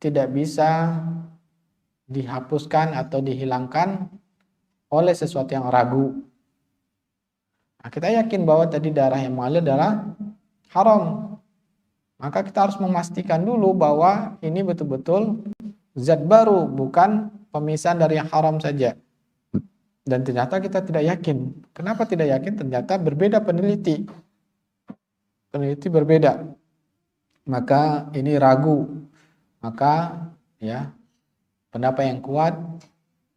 tidak bisa dihapuskan atau dihilangkan oleh sesuatu yang ragu. Nah, kita yakin bahwa tadi darah yang mengalir adalah haram. Maka kita harus memastikan dulu bahwa ini betul-betul zat baru, bukan pemisahan dari yang haram saja. Dan ternyata kita tidak yakin. Kenapa tidak yakin? Ternyata berbeda peneliti. Peneliti berbeda. Maka ini ragu. Maka ya, pendapat yang kuat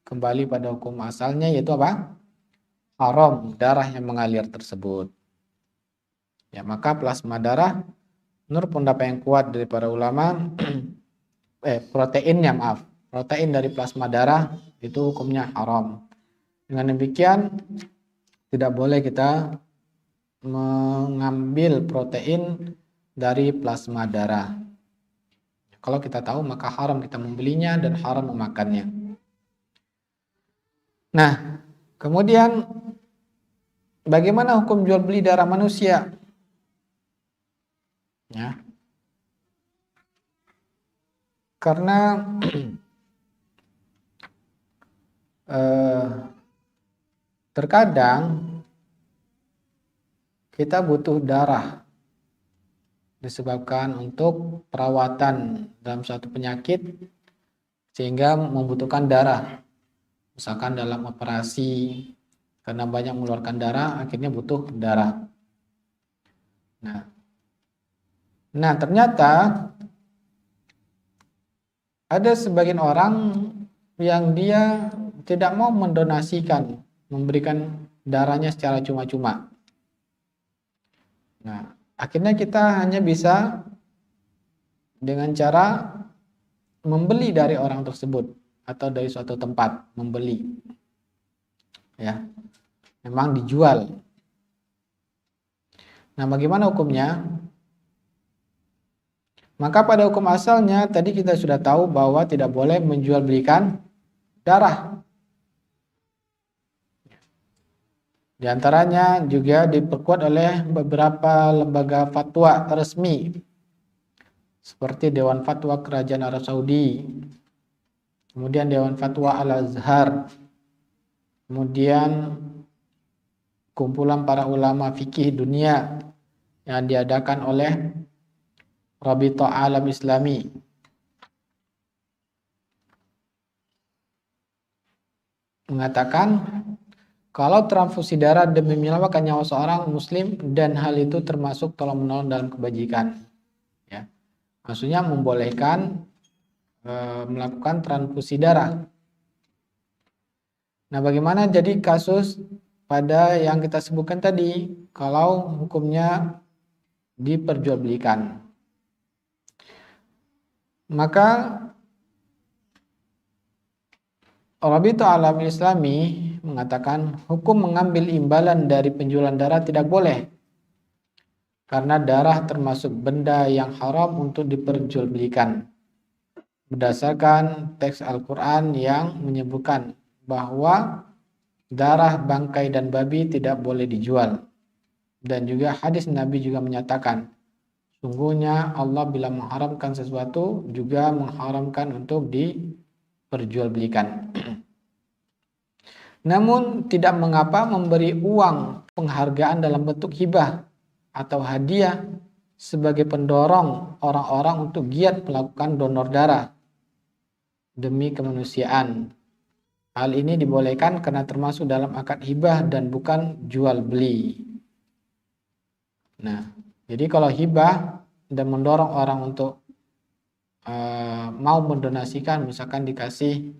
kembali pada hukum asalnya, yaitu apa? Haram darah yang mengalir tersebut. Ya, maka plasma darah menurut pendapat yang kuat dari para ulama protein dari plasma darah itu hukumnya haram. Dengan demikian tidak boleh kita mengambil protein dari plasma darah. Kalau kita tahu maka haram kita membelinya dan haram memakannya. Nah, kemudian bagaimana hukum jual beli darah manusia? Ya. Karena terkadang kita butuh darah disebabkan untuk perawatan dalam suatu penyakit sehingga membutuhkan darah. Misalkan dalam operasi karena banyak mengeluarkan darah akhirnya butuh darah. Nah, ternyata ada sebagian orang yang dia tidak mau mendonasikan, memberikan darahnya secara cuma-cuma. Nah, akhirnya kita hanya bisa dengan cara membeli dari orang tersebut atau dari suatu tempat, membeli. Ya. Memang dijual. Nah, bagaimana hukumnya? Maka pada hukum asalnya tadi kita sudah tahu bahwa tidak boleh menjual belikan darah. Di antaranya juga diperkuat oleh beberapa lembaga fatwa resmi seperti Dewan Fatwa Kerajaan Arab Saudi, kemudian Dewan Fatwa Al-Azhar, kemudian kumpulan para ulama fikih dunia yang diadakan oleh Rabita Alam Islami. Mengatakan kalau transfusi darah demi menyelamatkan nyawa seorang muslim dan hal itu termasuk tolong menolong dalam kebajikan. Ya. Maksudnya membolehkan melakukan transfusi darah. Nah, bagaimana jadi kasus pada yang kita sebutkan tadi, kalau hukumnya diperjualbelikan? Maka Rabi'atu Alam Islami mengatakan hukum mengambil imbalan dari penjualan darah tidak boleh, karena darah termasuk benda yang haram untuk diperjualbelikan, berdasarkan teks Al-Quran yang menyebutkan bahwa darah bangkai dan babi tidak boleh dijual. Dan juga hadis Nabi juga menyatakan, sungguhnya Allah bila mengharamkan sesuatu juga mengharamkan untuk diperjualbelikan. Namun tidak mengapa memberi uang penghargaan dalam bentuk hibah atau hadiah sebagai pendorong orang-orang untuk giat melakukan donor darah demi kemanusiaan. Hal ini dibolehkan karena termasuk dalam akad hibah dan bukan jual beli. Nah, jadi kalau hibah dan mendorong orang untuk mau mendonasikan, misalkan dikasih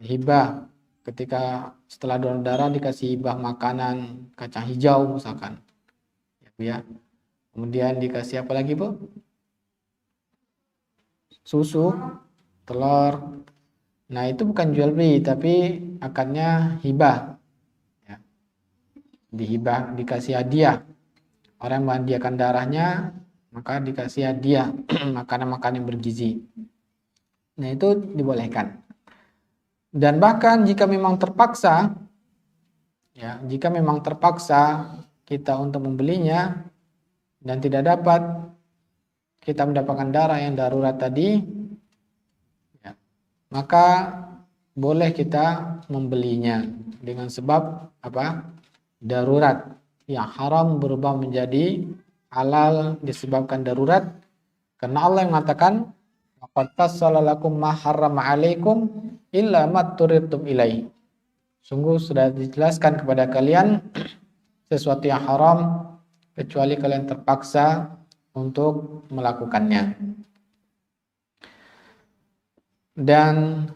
hibah, ketika setelah donor darah dikasih hibah makanan kacang hijau misalkan, ya. Kemudian dikasih apa lagi, Bu? Susu, telur. Nah, itu bukan jual beli, tapi akadnya hibah. Ya. Dihibah, dikasih hadiah. Orang yang menghadiahkan darahnya, maka dikasih hadiah makanan-makanan yang bergizi. Nah, itu dibolehkan. Dan bahkan jika memang terpaksa, ya, jika memang terpaksa kita untuk membelinya dan tidak dapat, kita mendapatkan darah yang darurat tadi, maka boleh kita membelinya dengan sebab apa? Darurat. Yang haram berubah menjadi halal disebabkan darurat, karena Allah yang mengatakan laqad fassala lakum ma harrama 'alaikum illa ma turirtum ilaihi. Sungguh sudah dijelaskan kepada kalian sesuatu yang haram kecuali kalian terpaksa untuk melakukannya. Dan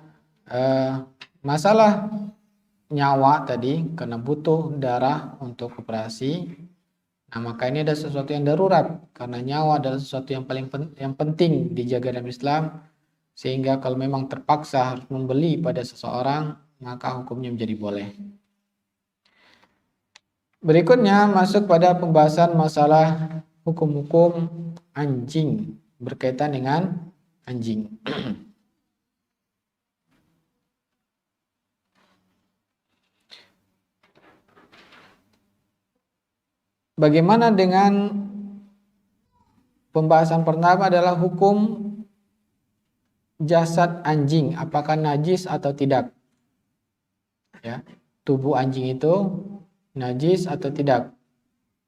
masalah nyawa tadi, karena butuh darah untuk operasi, nah maka ini ada sesuatu yang darurat, karena nyawa adalah sesuatu yang paling penting dijaga dalam Islam, sehingga kalau memang terpaksa harus membeli pada seseorang, maka hukumnya menjadi boleh. Berikutnya masuk pada pembahasan masalah hukum-hukum anjing berkaitan dengan anjing. Bagaimana dengan pembahasan pertama adalah hukum jasad anjing, apakah najis atau tidak? Ya, tubuh anjing itu najis atau tidak?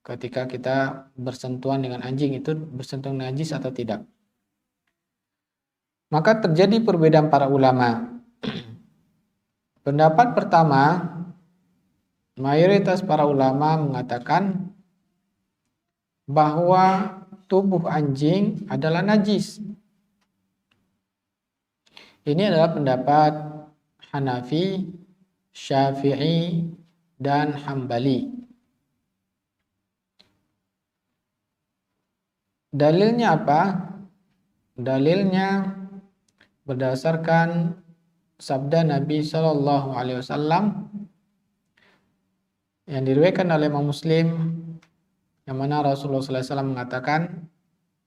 Ketika kita bersentuhan dengan anjing itu bersentuhan najis atau tidak? Maka terjadi perbedaan para ulama. Pendapat pertama, mayoritas para ulama mengatakan bahwa tubuh anjing adalah najis. Ini adalah pendapat Hanafi, Syafi'i, dan Hambali. Dalilnya apa? Dalilnya berdasarkan sabda Nabi Shallallahu Alaihi Wasallam yang diriwayatkan oleh Imam Muslim, yang mana Rasulullah SAW mengatakan,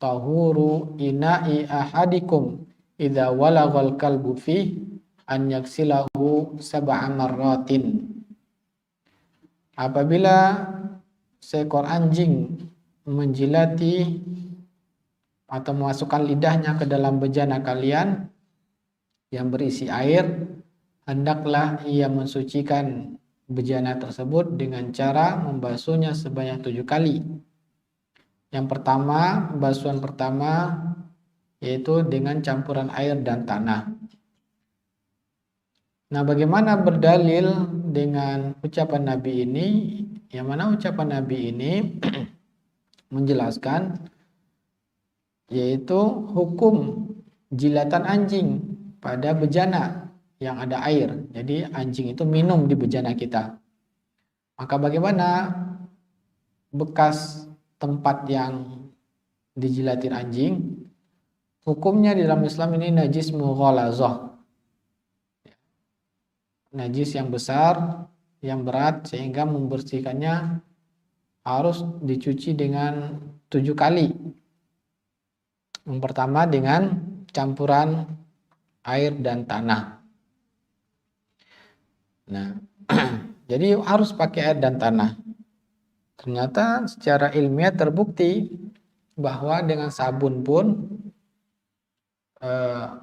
tahuru ina'i ahadikum idza walaghal kalbu fi an yaksilahu sab'a marratin. Apabila seekor anjing menjilati atau memasukkan lidahnya ke dalam bejana kalian yang berisi air, hendaklah ia mensucikan bejana tersebut dengan cara membasuhnya sebanyak 7 kali. Yang pertama, basuhan pertama yaitu dengan campuran air dan tanah. Nah, bagaimana berdalil dengan ucapan Nabi ini? Yang mana ucapan Nabi ini menjelaskan yaitu hukum jilatan anjing pada bejana yang ada air. Jadi anjing itu minum di bejana kita. Maka bagaimana bekas tempat yang dijilatin anjing? Hukumnya di dalam Islam ini najis mughalazah. Najis yang besar, yang berat, sehingga membersihkannya harus dicuci dengan 7 kali. Yang pertama dengan campuran air dan tanah. Nah, jadi harus pakai air dan tanah. Ternyata secara ilmiah terbukti bahwa dengan sabun pun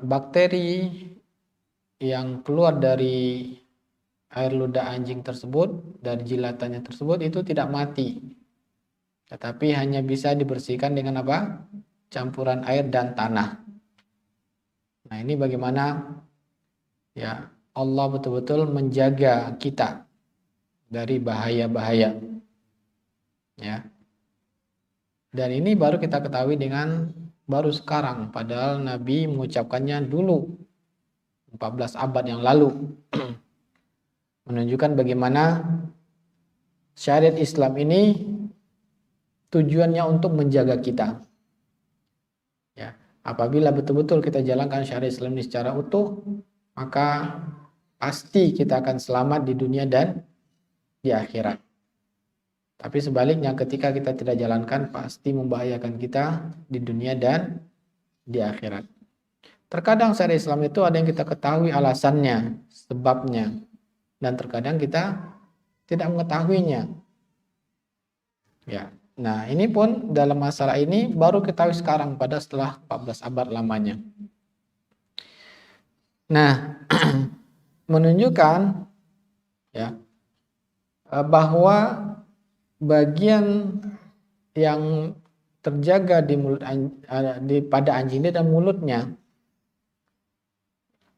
bakteri yang keluar dari air ludah anjing tersebut, dari jilatannya tersebut, itu tidak mati, tetapi hanya bisa dibersihkan dengan apa? Campuran air dan tanah. Nah, ini bagaimana ya Allah betul-betul menjaga kita dari bahaya-bahaya, ya. Dan ini baru kita ketahui dengan baru sekarang, padahal Nabi mengucapkannya dulu 14 abad yang lalu. Menunjukkan bagaimana syariat Islam ini tujuannya untuk menjaga kita. Ya, apabila betul-betul kita jalankan syariat Islam ini secara utuh, maka pasti kita akan selamat di dunia dan di akhirat. Tapi sebaliknya, ketika kita tidak jalankan, pasti membahayakan kita di dunia dan di akhirat. Terkadang syariat Islam itu ada yang kita ketahui alasannya, sebabnya, dan terkadang kita tidak mengetahuinya. Ya. Nah, ini pun dalam masalah ini baru ketahui sekarang, pada setelah 14 abad lamanya. Nah, menunjukkan ya bahwa bagian yang terjaga di mulut pada anjing ini dan mulutnya.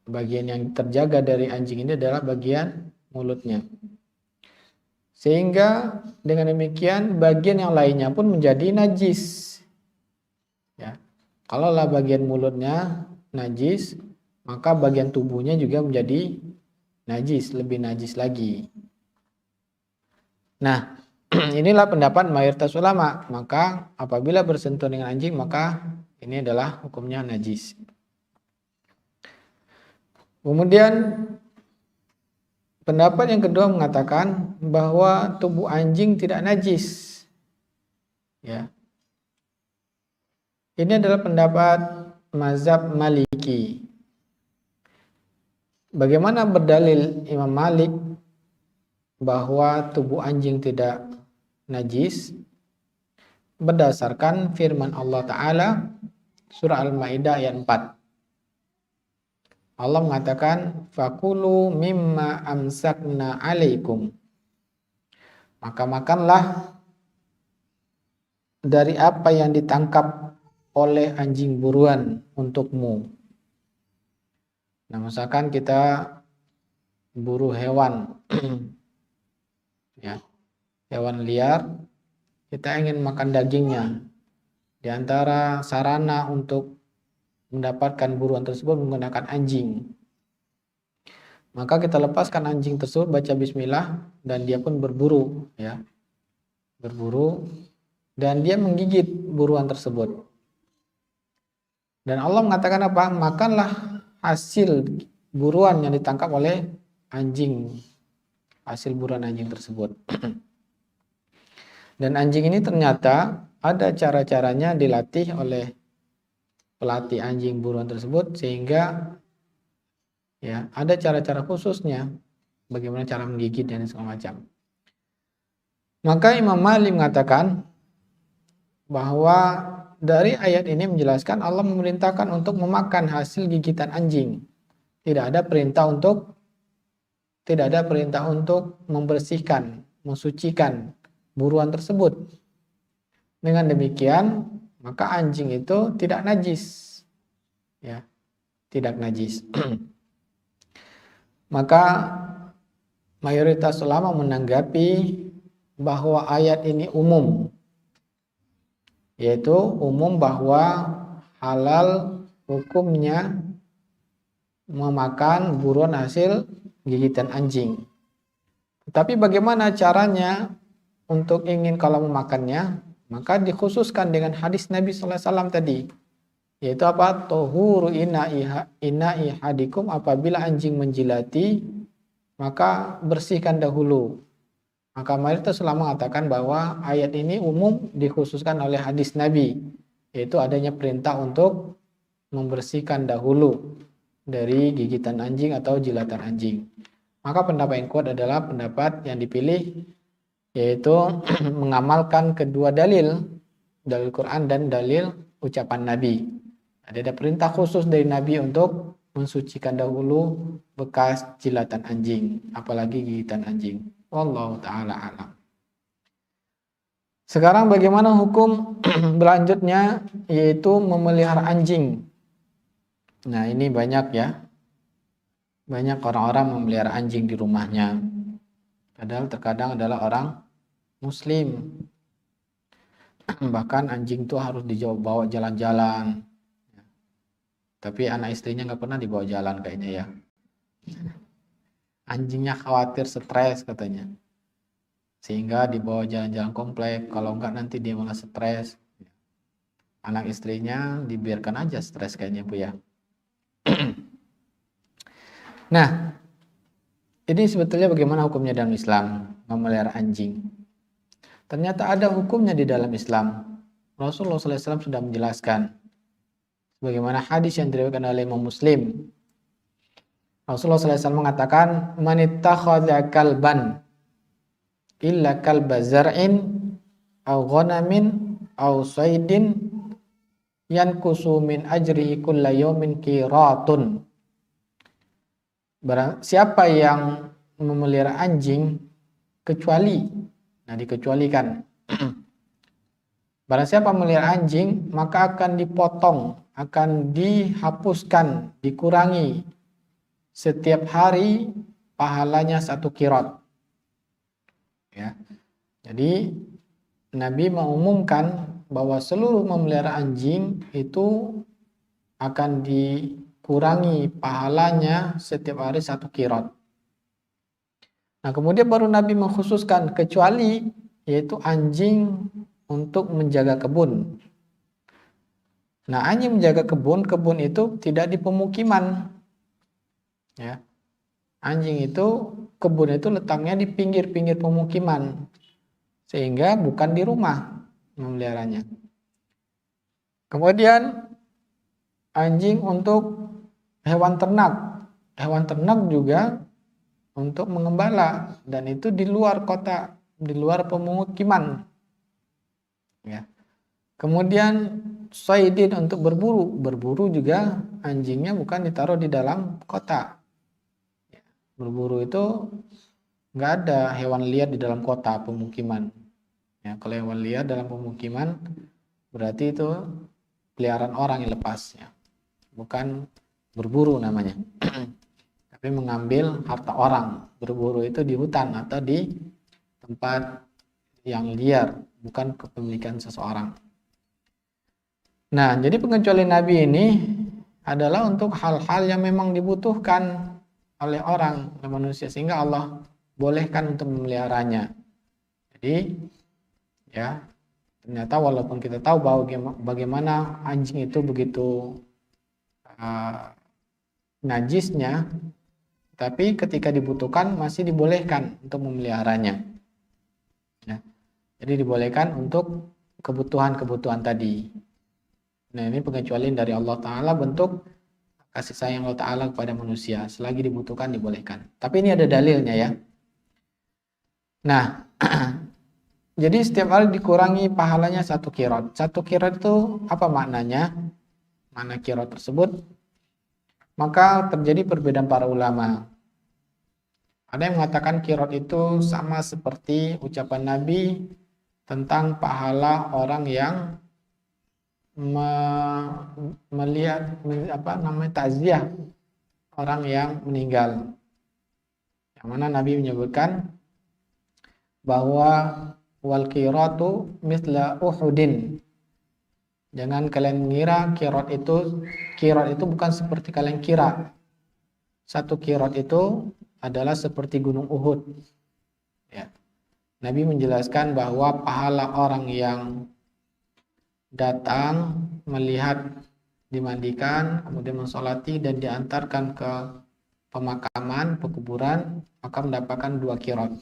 Bagian yang terjaga dari anjing ini adalah bagian mulutnya. Sehingga dengan demikian bagian yang lainnya pun menjadi najis. Ya. Kalaulah bagian mulutnya najis, maka bagian tubuhnya juga menjadi najis, lebih najis lagi. Nah, inilah pendapat mayoritas ulama. Maka apabila bersentuhan dengan anjing, maka ini adalah hukumnya najis. Kemudian pendapat yang kedua mengatakan bahwa tubuh anjing tidak najis. Ya. Ini adalah pendapat mazhab Maliki. Bagaimana berdalil Imam Malik bahwa tubuh anjing tidak najis? Berdasarkan firman Allah Ta'ala surah Al-Maidah ayat 4. Allah mengatakan, fakulu mimma amsakna alaikum. Maka makanlah dari apa yang ditangkap oleh anjing buruan untukmu. Nah, misalkan kita buru hewan, ya, hewan liar, kita ingin makan dagingnya. Di antara sarana untuk mendapatkan buruan tersebut menggunakan anjing. Maka kita lepaskan anjing tersebut, baca bismillah, dan dia pun berburu, ya. Berburu dan dia menggigit buruan tersebut. Dan Allah mengatakan apa? Makanlah hasil buruan yang ditangkap oleh anjing. Hasil buruan anjing tersebut. Dan anjing ini ternyata ada cara-caranya dilatih oleh pelatih anjing buruan tersebut, sehingga ya ada cara-cara khususnya bagaimana cara menggigit dan segala macam. Maka Imam Malik mengatakan bahwa dari ayat ini menjelaskan Allah memerintahkan untuk memakan hasil gigitan anjing. Tidak ada perintah untuk membersihkan, mensucikan buruan tersebut. Dengan demikian, maka anjing itu tidak najis. Ya, tidak najis. Maka mayoritas ulama menanggapi bahwa ayat ini umum, yaitu umum bahwa halal hukumnya memakan buruan hasil gigitan anjing. Tapi bagaimana caranya untuk ingin kalau memakannya? Maka dikhususkan dengan hadis Nabi sallallahu alaihi wasallam tadi, yaitu apa? Tuhuru ina'i hadikum, apabila anjing menjilati maka bersihkan dahulu. Maka mayoritas ulama mengatakan bahwa ayat ini umum dikhususkan oleh hadis Nabi, yaitu adanya perintah untuk membersihkan dahulu dari gigitan anjing atau jilatan anjing. Maka pendapat yang kuat adalah pendapat yang dipilih, yaitu mengamalkan kedua dalil Quran dan dalil ucapan Nabi. Ada perintah khusus dari Nabi untuk mensucikan dahulu bekas jilatan anjing, apalagi gigitan anjing. Wallahu ta'ala alam. Sekarang bagaimana hukum berlanjutnya, yaitu memelihara anjing. Nah, ini banyak ya. Banyak orang-orang memelihara anjing di rumahnya. Padahal terkadang adalah orang Muslim. Bahkan anjing itu harus dibawa jalan-jalan. Tapi anak istrinya nggak pernah dibawa jalan kayaknya ya. Anjingnya khawatir stres katanya. Sehingga dibawa jalan-jalan komplek. Kalau enggak nanti dia malah stres. Anak istrinya dibiarkan aja stres kayaknya Bu ya. Nah, ini sebetulnya bagaimana hukumnya dalam Islam memelihara anjing. Ternyata ada hukumnya di dalam Islam. Rasulullah SAW sudah menjelaskan. Bagaimana hadis yang diriwayatkan oleh Imam Muslim. Rasulullah SAW mengatakan, "Man ittakhadha kalban illa kalba zar'in aw ghanamin aw saydin yankusu min ajrihi kulla yawmin qiratun." Barang siapa yang memelihara anjing kecuali, nah dikecualikan. Barang siapa memelihara anjing, maka akan dipotong, akan dihapuskan, dikurangi setiap hari pahalanya 1 qirot. Ya. Jadi Nabi mengumumkan bahwa seluruh memelihara anjing itu akan dikurangi pahalanya setiap hari 1 qirot. Nah, kemudian baru Nabi mengkhususkan kecuali, yaitu anjing untuk menjaga kebun. Nah, anjing menjaga kebun itu tidak di pemukiman. Ya. Anjing itu, kebun itu letaknya di pinggir-pinggir pemukiman. Sehingga bukan di rumah memeliharanya. Kemudian anjing untuk hewan ternak. Hewan ternak juga untuk mengembala, dan itu di luar kota, di luar pemukiman. Ya. Kemudian saydin untuk berburu. Berburu juga anjingnya bukan ditaruh di dalam kota. Ya. Berburu itu nggak ada hewan liar di dalam kota pemukiman. Ya, kalau hewan liar dalam pemukiman berarti itu peliharaan orang yang lepas. Ya. Bukan berburu namanya. Tapi mengambil harta orang. Berburu itu di hutan atau di tempat yang liar, bukan kepemilikan seseorang. Nah, jadi pengecualian Nabi ini adalah untuk hal-hal yang memang dibutuhkan oleh orang, oleh manusia, sehingga Allah bolehkan untuk memeliharanya. Jadi, ya, ternyata walaupun kita tahu bahwa bagaimana anjing itu begitu najisnya, tapi ketika dibutuhkan masih dibolehkan untuk memeliharanya. Ya. Jadi dibolehkan untuk kebutuhan-kebutuhan tadi. Nah, ini pengecualian dari Allah Ta'ala, bentuk kasih sayang Allah Ta'ala kepada manusia. Selagi dibutuhkan dibolehkan. Tapi ini ada dalilnya ya. Nah, jadi setiap hari dikurangi pahalanya 1 qirot. 1 qirot itu apa maknanya? Mana qirot tersebut? Maka terjadi perbedaan para ulama. Ada yang mengatakan qirot itu sama seperti ucapan Nabi tentang pahala orang yang melihat takziah orang yang meninggal. Yang mana Nabi menyebutkan bahwa wal qiratu mithla Uhudin. Jangan kalian ngira kirot itu bukan seperti kalian kira. Satu kirot itu adalah seperti gunung Uhud. Ya. Nabi menjelaskan bahwa pahala orang yang datang melihat dimandikan, kemudian mensolati dan diantarkan ke pemakaman, pekuburan, maka mendapatkan 2 kirot.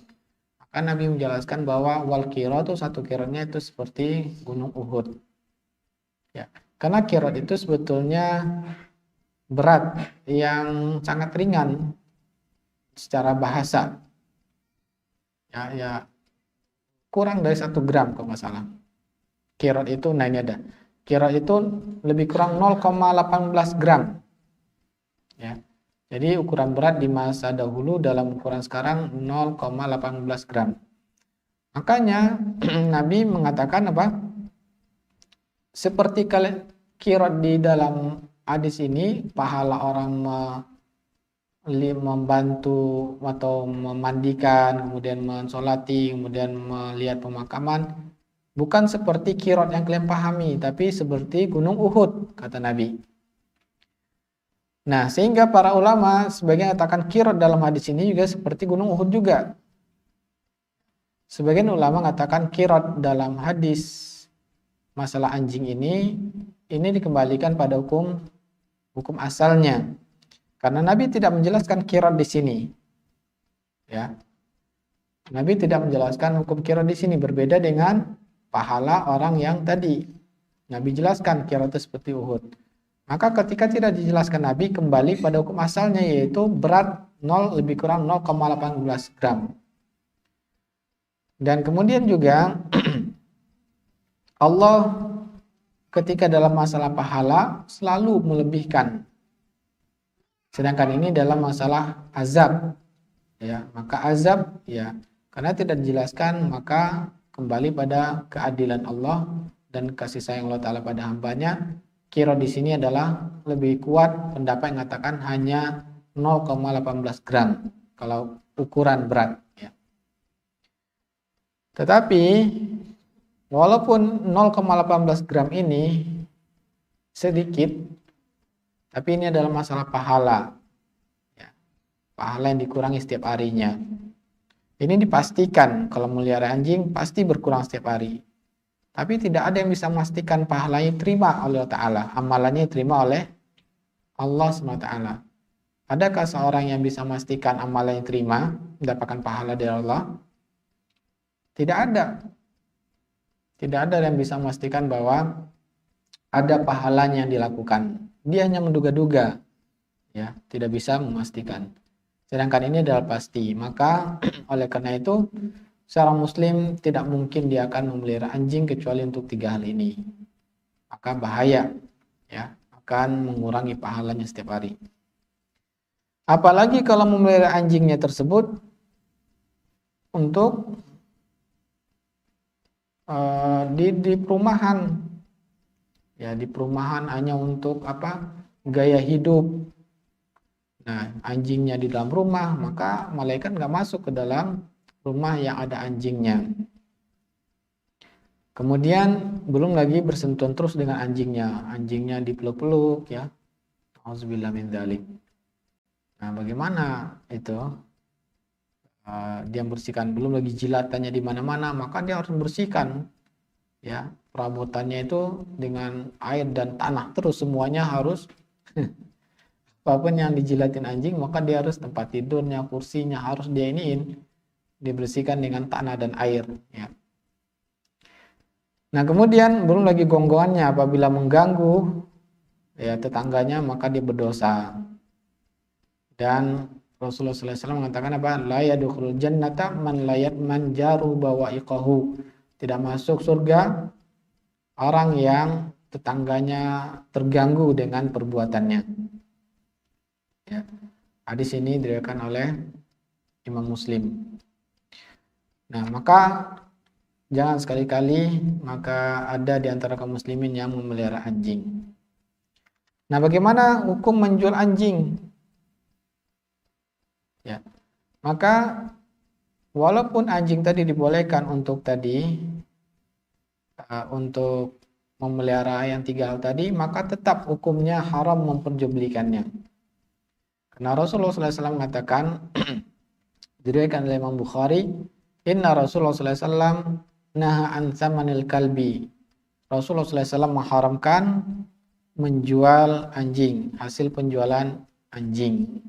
Maka Nabi menjelaskan bahwa wal kirot itu satu kirotnya itu seperti gunung Uhud. Ya, karena kirot itu sebetulnya berat yang sangat ringan secara bahasa. Ya, kurang dari 1 gram kalau nggak salah. Kirot itu, nah ini ada. Kirot itu lebih kurang 0,18 gram. Ya. Jadi ukuran berat di masa dahulu dalam ukuran sekarang 0,18 gram. Makanya Nabi mengatakan apa? Seperti kirot di dalam hadis ini, pahala orang membantu atau memandikan, kemudian mensolati, kemudian melihat pemakaman, bukan seperti kirot yang kalian pahami, tapi seperti gunung Uhud, kata Nabi. Nah, sehingga para ulama sebagian katakan kirot dalam hadis ini juga seperti gunung Uhud juga. Sebagian ulama mengatakan kirot dalam hadis masalah anjing ini dikembalikan pada hukum asalnya. Karena Nabi tidak menjelaskan kirot di sini. Ya. Nabi tidak menjelaskan hukum kirot di sini, berbeda dengan pahala orang yang tadi. Nabi jelaskan kirot itu seperti Uhud. Maka ketika tidak dijelaskan Nabi, kembali pada hukum asalnya, yaitu berat 0 lebih kurang 0,18 gram. Dan kemudian juga Allah ketika dalam masalah pahala selalu melebihkan. Sedangkan ini dalam masalah azab. Ya, maka azab ya karena tidak dijelaskan, maka kembali pada keadilan Allah dan kasih sayang Allah Ta'ala pada hambanya. Kirot di sini adalah lebih kuat pendapat yang mengatakan hanya 0,18 gram kalau ukuran berat. Ya. Tetapi walaupun 0,18 gram ini sedikit, tapi ini adalah masalah pahala. Ya. Pahala yang dikurangi setiap harinya. Ini dipastikan kalau melihara anjing pasti berkurang setiap hari. Tapi tidak ada yang bisa memastikan pahalanya diterima oleh Allah Ta'ala. Amalannya diterima oleh Allah SWT. Adakah seorang yang bisa memastikan amalannya diterima, mendapatkan pahala dari Allah? Tidak ada. Tidak ada yang bisa memastikan bahwa ada pahalanya yang dilakukan. Dia hanya menduga-duga. Ya, tidak bisa memastikan. Sedangkan ini adalah pasti. Maka oleh karena itu seorang muslim tidak mungkin dia akan memelihara anjing kecuali untuk 3 hal ini. Maka bahaya, ya, akan mengurangi pahalanya setiap hari. Apalagi kalau memelihara anjingnya tersebut untuk di perumahan, ya, di perumahan hanya untuk apa? Gaya hidup. Nah, anjingnya di dalam rumah, maka malaikat nggak masuk ke dalam rumah yang ada anjingnya. Kemudian belum lagi bersentuhan terus dengan anjingnya dipeluk-peluk, ya. Auzubillah min dzalik. Nah, bagaimana itu? Dia membersihkan, belum lagi jilatannya di mana-mana, maka dia harus membersihkan, ya. Perabotannya itu dengan air dan tanah terus, semuanya harus apapun yang dijilatin anjing, maka dia harus tempat tidurnya, kursinya harus dia dibersihkan dengan tanah dan air, ya. Nah, kemudian belum lagi gonggongannya, apabila mengganggu, ya, tetangganya, maka dia berdosa. Dan Rasulullah SAW mengatakan apa? La yadkhulul jannata man la yatman jaru bawa'iqahu. Tidak masuk surga orang yang tetangganya terganggu dengan perbuatannya. Ya. Hadis ini diriwayatkan oleh Imam Muslim. Nah, maka jangan sekali-kali maka ada di antara kaum muslimin yang memelihara anjing. Nah, bagaimana hukum menjual anjing? Ya. Maka walaupun anjing tadi dibolehkan untuk memelihara yang 3 hal tadi, maka tetap hukumnya haram memperjualbelikannya. Karena Rasulullah SAW mengatakan, diriwayatkan oleh Imam Bukhari, inna Rasulullah SAW naha an tsamanil kalbi. Rasulullah SAW mengharamkan menjual anjing, hasil penjualan anjing.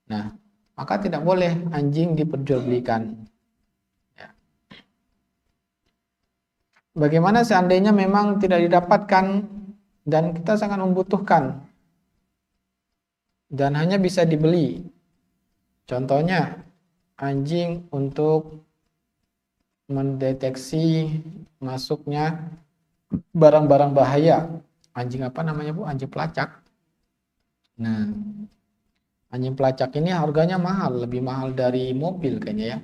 Nah, maka tidak boleh anjing diperjualbelikan. Ya. Bagaimana seandainya memang tidak didapatkan dan kita sangat membutuhkan dan hanya bisa dibeli? Contohnya, anjing untuk mendeteksi masuknya barang-barang bahaya. Anjing apa namanya, Bu? Anjing pelacak. Nah, anjing pelacak ini harganya mahal, lebih mahal dari mobil kayaknya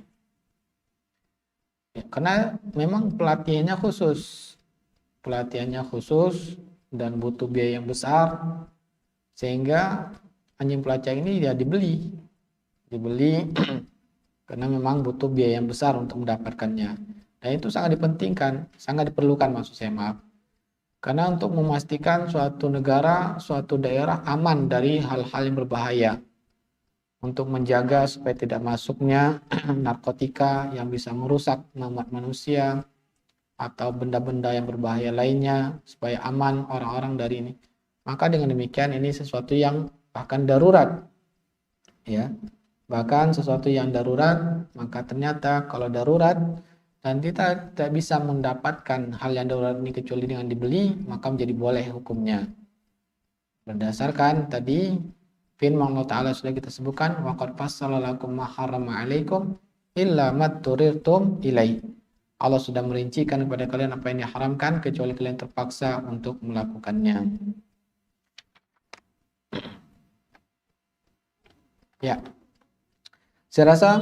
ya. Karena memang pelatihannya khusus dan butuh biaya yang besar, sehingga anjing pelacak ini ya dibeli karena memang butuh biaya yang besar untuk mendapatkannya. Dan itu sangat dipentingkan, sangat diperlukan maksud saya, maaf. Karena untuk memastikan suatu negara, suatu daerah aman dari hal-hal yang berbahaya, untuk menjaga supaya tidak masuknya narkotika yang bisa merusak umat manusia atau benda-benda yang berbahaya lainnya, supaya aman orang-orang dari ini. Maka dengan demikian ini sesuatu yang bahkan darurat, ya. Bahkan sesuatu yang darurat, maka ternyata kalau darurat dan kita tidak bisa mendapatkan hal yang darurat ini kecuali dengan dibeli, maka menjadi boleh hukumnya. Berdasarkan tadi firman Allah Ta'ala sudah kita sebutkan, وَقَدْ فَصَّلَ لَكُمْ مَا حَرَّمَ عَلَيْكُمْ إِلَّا مَا اضْطُرِرْتُمْ إِلَيْهِ. Allah sudah merincikan kepada kalian apa yang diharamkan kecuali kalian terpaksa untuk melakukannya. Ya. Saya rasa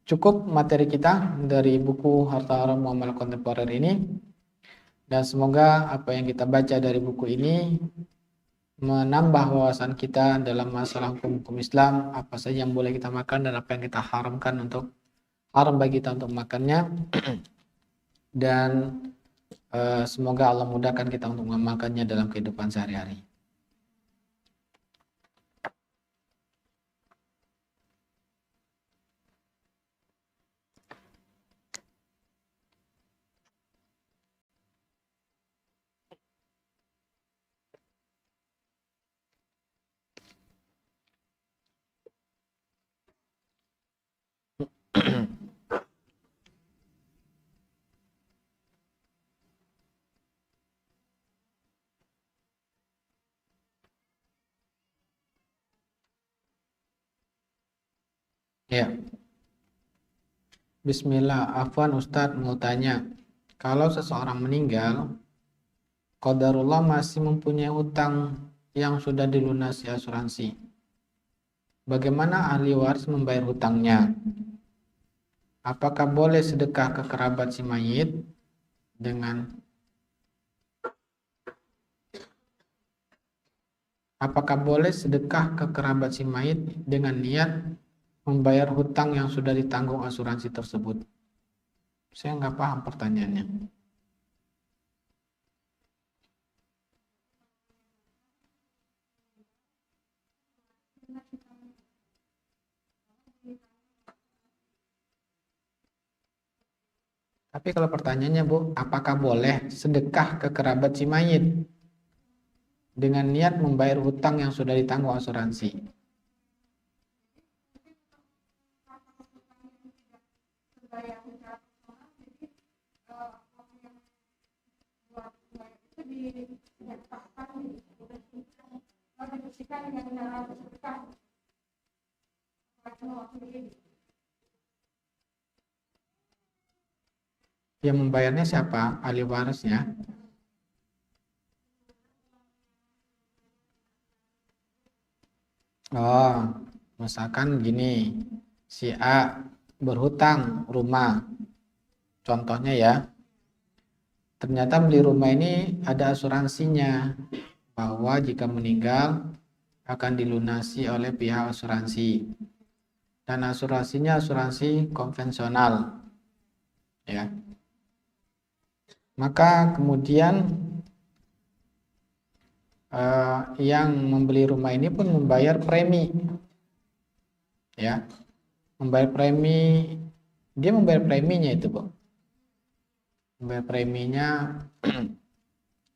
cukup materi kita dari buku Harta Haram Muamalah Kontemporer ini, dan semoga apa yang kita baca dari buku ini menambah wawasan kita dalam masalah hukum Islam, apa saja yang boleh kita makan dan apa yang kita haramkan untuk haram bagi kita untuk makannya. Dan semoga Allah mudahkan kita untuk mengamalkannya dalam kehidupan sehari-hari. Ya. Bismillah, afwan Ustadz mau tanya, kalau seseorang meninggal, qadarullah masih mempunyai hutang yang sudah dilunasi asuransi, bagaimana ahli waris membayar hutangnya? Apakah boleh sedekah ke kerabat si mayit dengan niat membayar hutang yang sudah ditanggung asuransi tersebut? Saya nggak paham pertanyaannya. Tapi kalau pertanyaannya, Bu, apakah boleh sedekah ke kerabat si mayit dengan niat membayar hutang yang sudah ditanggung asuransi? Yang membayarnya siapa? Ahli warisnya. Oh, misalkan gini, si A berhutang rumah, contohnya ya, ternyata beli rumah ini ada asuransinya, bahwa jika meninggal akan dilunasi oleh pihak asuransi, dan asuransinya asuransi konvensional, ya. Maka kemudian yang membeli rumah ini pun membayar premi, ya, membayar premi, dia membayar preminya itu, Bu, membayar preminya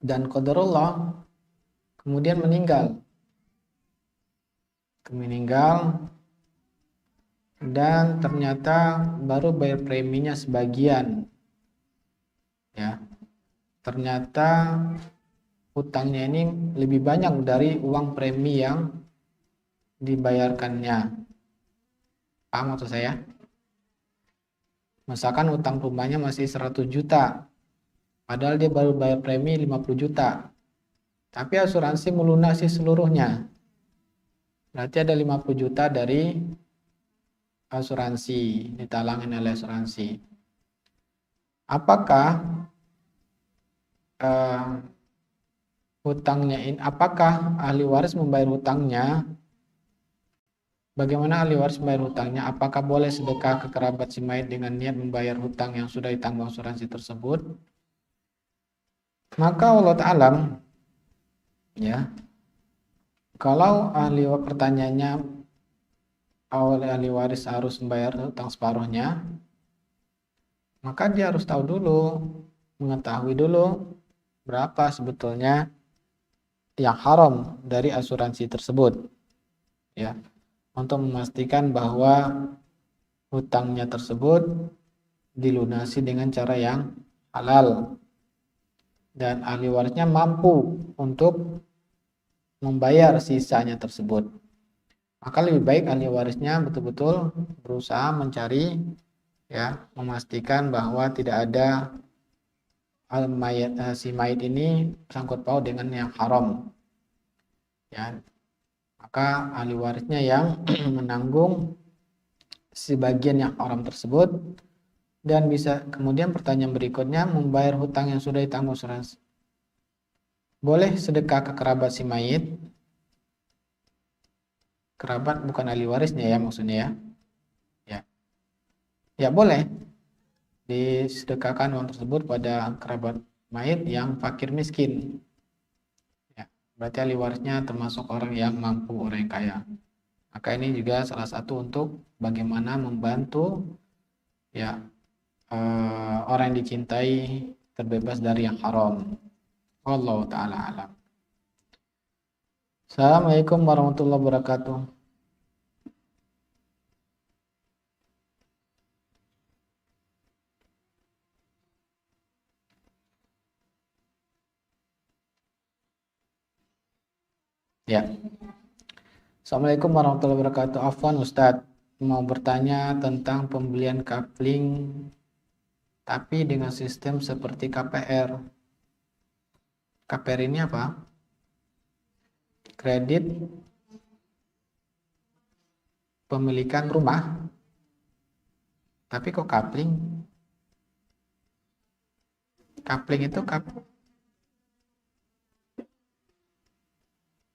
dan qadarullah kemudian meninggal dan ternyata baru bayar preminya sebagian, ya, ternyata hutangnya ini lebih banyak dari uang premi yang dibayarkannya. Paham maksud saya? Misalkan hutang rumahnya masih 100 juta, padahal dia baru bayar premi 50 juta, tapi asuransi melunasi seluruhnya. Berarti ada 50 juta dari asuransi, ditalangin oleh asuransi. Apakah hutangnya ini, apakah ahli waris membayar hutangnya? Bagaimana ahli waris membayar hutangnya? Apakah boleh sedekah ke kerabat si mayit dengan niat membayar hutang yang sudah ditanggung asuransi tersebut? Maka Allah Ta'ala, ya, kalau pertanyaannya ahli waris harus membayar hutang separuhnya, maka dia harus tahu dulu, mengetahui dulu berapa sebetulnya yang haram dari asuransi tersebut, ya, untuk memastikan bahwa hutangnya tersebut dilunasi dengan cara yang halal dan ahli warisnya mampu untuk membayar sisanya tersebut. Maka lebih baik ahli warisnya betul-betul berusaha mencari, ya, memastikan bahwa tidak ada si mayit ini sangkut paut dengan yang haram, ya. Maka ahli warisnya yang menanggung sebagian yang haram tersebut, dan bisa kemudian pertanyaan berikutnya, membayar hutang yang sudah ditanggung asuransi. Boleh sedekah ke kerabat si mayit, kerabat bukan ahli warisnya ya maksudnya, ya, ya, ya, boleh disedekahkan uang tersebut pada kerabat mayit yang fakir miskin, ya, berarti ahli warisnya termasuk orang yang mampu, orang yang kaya. Maka ini juga salah satu untuk bagaimana membantu, ya, orang yang dicintai terbebas dari yang haram. Wallahu ta'ala alam. Assalamualaikum warahmatullahi wabarakatuh. Ya. Assalamualaikum warahmatullahi wabarakatuh. Afwan Ustadz, mau bertanya tentang pembelian kapling tapi dengan sistem seperti KPR. KPR ini apa? Kredit pemilikan rumah. Tapi kok kapling? Kapling itu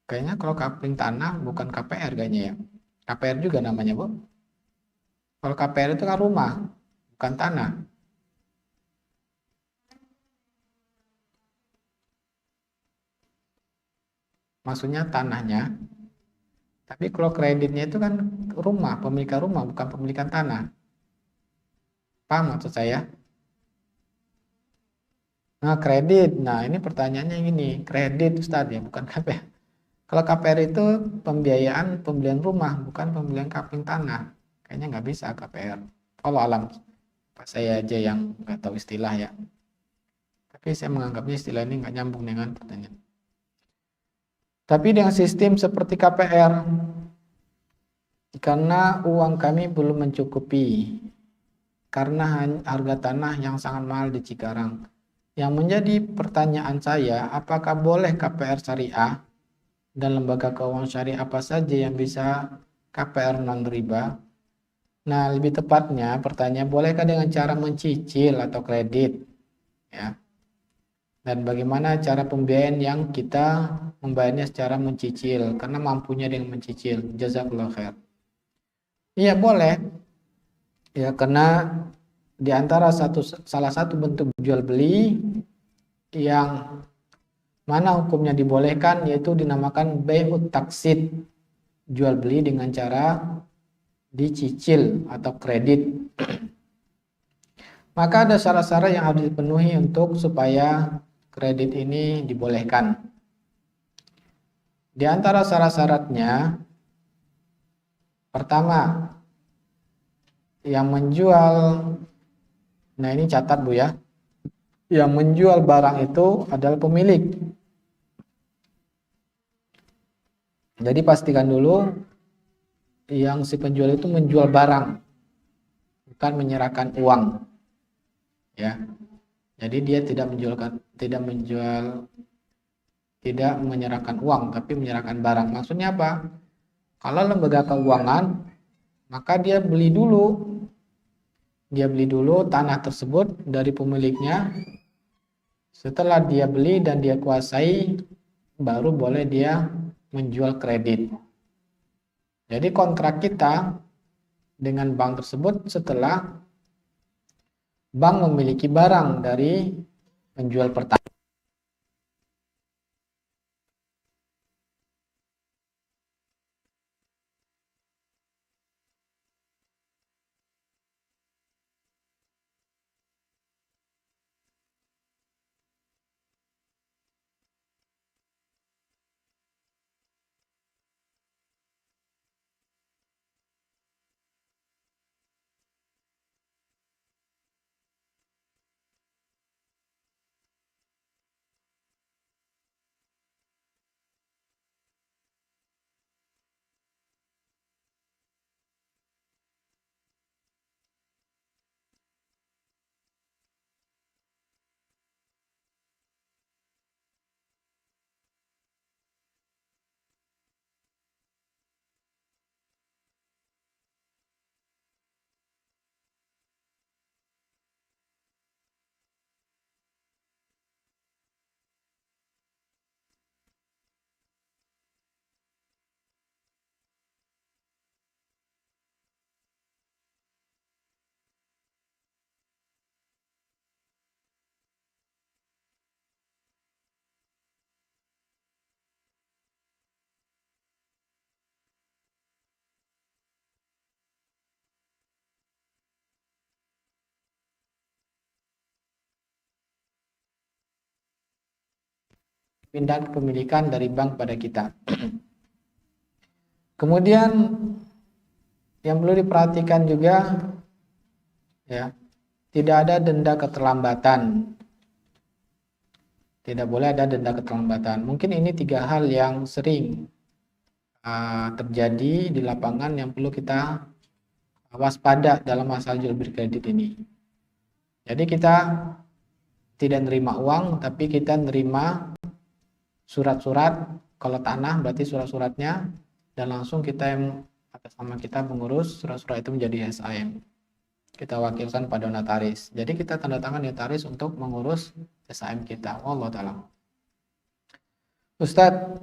kayaknya kalau kapling tanah bukan KPR kayaknya ya. KPR juga namanya, Bu. Kalau KPR itu kan rumah, bukan tanah. Maksudnya tanahnya. Tapi kalau kreditnya itu kan rumah, pemilikan rumah, bukan pemilikan tanah. Paham maksud saya? Nah, kredit. Nah, ini pertanyaannya ini, kredit Ustadz ya, bukan KPR. Kalau KPR itu pembiayaan pembelian rumah, bukan pembelian kapling tanah. Kayaknya nggak bisa KPR. Kalau alam, Pak saya aja yang nggak tahu istilah ya. Tapi saya menganggapnya istilah ini nggak nyambung dengan pertanyaan. Tapi dengan sistem seperti KPR, karena uang kami belum mencukupi, karena harga tanah yang sangat mahal di Cikarang. Yang menjadi pertanyaan saya, apakah boleh KPR syariah dan lembaga keuangan syariah apa saja yang bisa KPR non riba? Nah, lebih tepatnya pertanyaan, bolehkah dengan cara mencicil atau kredit? Ya. Dan bagaimana cara pembiayaan yang kita membayarnya secara mencicil, karena mampunya dengan mencicil. Jazakallahu khair. Iya, boleh. Ya, karena di antara salah satu bentuk jual beli yang mana hukumnya dibolehkan, yaitu dinamakan bai'ut taksid, jual beli dengan cara dicicil atau kredit. Maka ada syarat-syarat yang harus dipenuhi untuk supaya kredit ini dibolehkan. Di antara syarat-syaratnya, pertama, yang menjual, nah ini catat Bu ya, yang menjual barang itu adalah pemilik. Jadi pastikan dulu yang si penjual itu menjual barang, bukan menyerahkan uang. Ya. Jadi dia tidak menyerahkan uang, tapi menyerahkan barang. Maksudnya apa? Kalau lembaga keuangan, maka dia beli dulu tanah tersebut dari pemiliknya. Setelah dia beli dan dia kuasai, baru boleh dia menjual kredit. Jadi kontrak kita dengan bank tersebut setelah bank memiliki barang dari penjual pertama. Pindah kepemilikan dari bank pada kita. Kemudian yang perlu diperhatikan juga, ya, tidak ada denda keterlambatan. Tidak boleh ada denda keterlambatan. Mungkin ini 3 hal yang sering terjadi di lapangan yang perlu kita waspada dalam masalah jual beli kredit ini. Jadi kita tidak nerima uang, tapi kita nerima surat-surat. Kalau tanah berarti surat-suratnya, dan langsung kita yang atas nama kita mengurus surat-surat itu menjadi SAM. Kita wakilkan pada notaris. Jadi kita tanda tangan notaris untuk mengurus SAM kita. Wallahu ta'ala. Ustadz,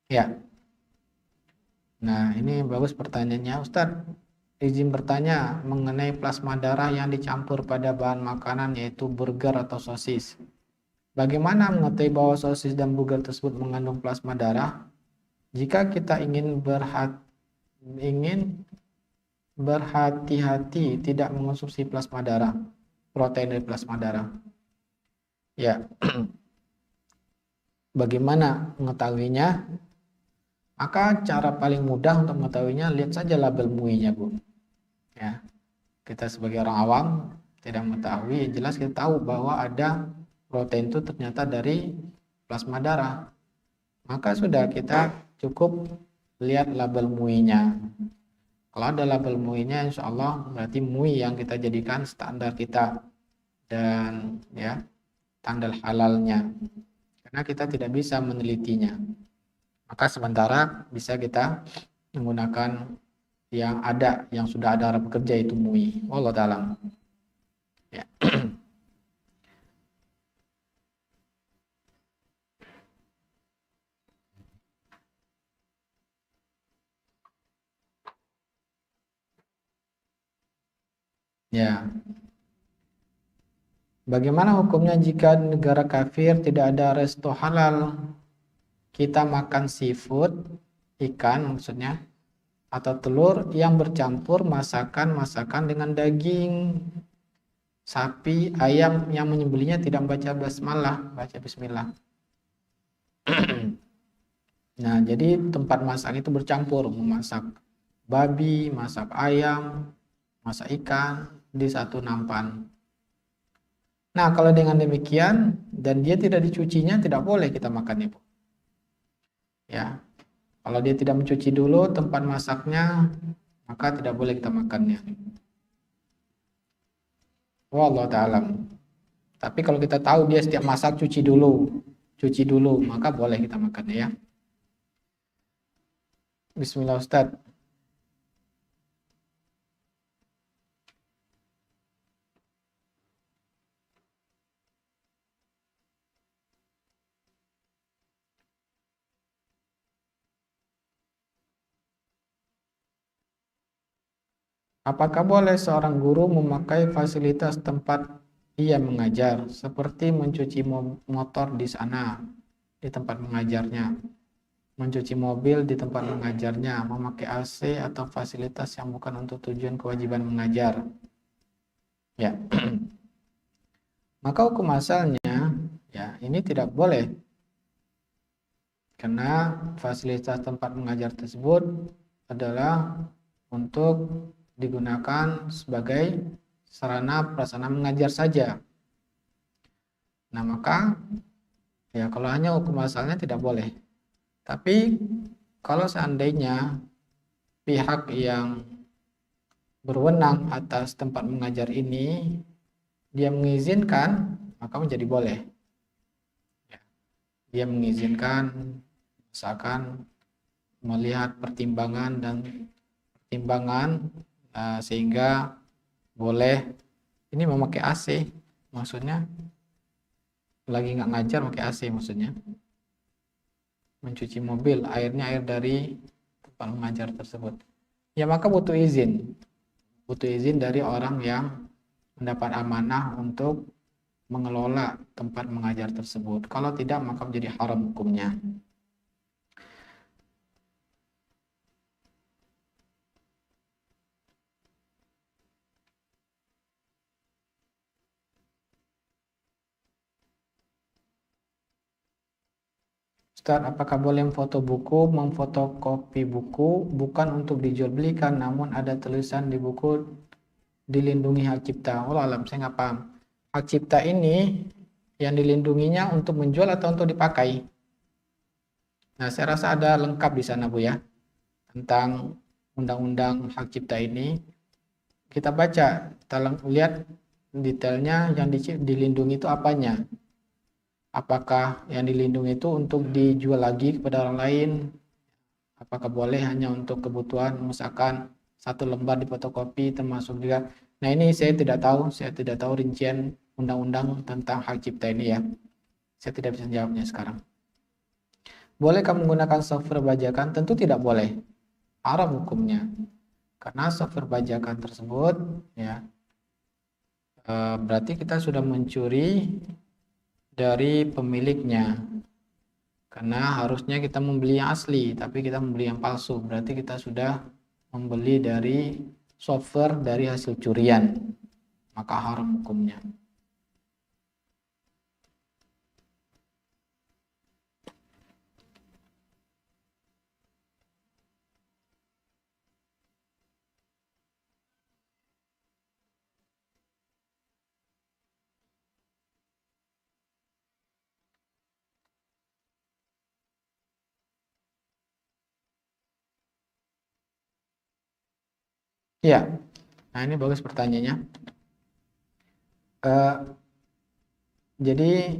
ya. Nah, ini bagus pertanyaannya, Ustadz. Izin bertanya mengenai plasma darah yang dicampur pada bahan makanan yaitu burger atau sosis. Bagaimana mengetahui bahwa sosis dan burger tersebut mengandung plasma darah? Jika kita ingin berhati-hati tidak mengonsumsi plasma darah, protein dari plasma darah. Ya, bagaimana mengetahuinya? Maka cara paling mudah untuk mengetahuinya, lihat saja label MUI-nya, Bu. Ya, kita sebagai orang awam tidak mengetahui, jelas kita tahu bahwa ada protein itu ternyata dari plasma darah. Maka sudah, kita cukup lihat label MUI-nya. Kalau ada label MUI-nya, insya Allah berarti MUI yang kita jadikan standar kita dan ya tanda halalnya. Karena kita tidak bisa menelitinya. Maka sementara bisa kita menggunakan yang sudah ada Arab bekerja, itu MUI. Wallahu ta'ala. Ya. Ya. Bagaimana hukumnya jika di negara kafir tidak ada resto halal? Kita makan seafood, ikan maksudnya, atau telur yang bercampur masakan dengan daging sapi, ayam yang menyembelihnya tidak membaca basmalah, baca bismillah. Nah, jadi tempat masak itu bercampur, memasak babi, masak ayam, masak ikan di satu nampan. Nah, kalau dengan demikian dan dia tidak dicucinya, tidak boleh kita makan itu. Ya, kalau dia tidak mencuci dulu tempat masaknya, maka tidak boleh kita makannya. Wallahu ta'ala. Tapi kalau kita tahu dia setiap masak cuci dulu, maka boleh kita makannya ya. Bismillah Ustaz. Apakah boleh seorang guru memakai fasilitas tempat ia mengajar, seperti mencuci motor di sana, di tempat mengajarnya, mencuci mobil di tempat mengajarnya, memakai AC atau fasilitas yang bukan untuk tujuan kewajiban mengajar? Ya, maka hukum asalnya, ya ini tidak boleh, karena fasilitas tempat mengajar tersebut adalah untuk digunakan sebagai sarana prasarana mengajar saja. Nah, maka ya kalau hanya hukum asalnya tidak boleh. Tapi kalau seandainya pihak yang berwenang atas tempat mengajar ini dia mengizinkan, maka menjadi boleh. Dia mengizinkan, misalkan melihat pertimbangan sehingga boleh ini memakai AC, maksudnya lagi nggak ngajar pakai AC, maksudnya mencuci mobil, air dari tempat mengajar tersebut, ya maka butuh izin dari orang yang mendapat amanah untuk mengelola tempat mengajar tersebut. Kalau tidak, maka menjadi haram hukumnya. Ustaz, apakah boleh memfotokopi buku bukan untuk dijual belikan, namun ada tulisan di buku dilindungi hak cipta? Wallahu alam, saya nggak paham. Hak cipta ini yang dilindunginya untuk menjual atau untuk dipakai? Nah, saya rasa ada lengkap di sana, Bu ya, tentang undang-undang hak cipta ini. Kita baca, kita lihat detailnya yang dilindungi itu apanya. Apakah yang dilindungi itu untuk dijual lagi kepada orang lain? Apakah boleh hanya untuk kebutuhan misalkan satu lembar difotokopi termasuk juga? Nah, ini saya tidak tahu rincian undang-undang tentang hak cipta ini ya. Saya tidak bisa jawabnya sekarang. Bolehkah menggunakan software bajakan? Tentu tidak boleh. Haram hukumnya. Karena software bajakan tersebut ya berarti kita sudah mencuri dari pemiliknya, karena harusnya kita membeli yang asli tapi kita membeli yang palsu, berarti kita sudah membeli dari software dari hasil curian, maka haram hukumnya. Ya, nah ini bagus pertanyaannya. Jadi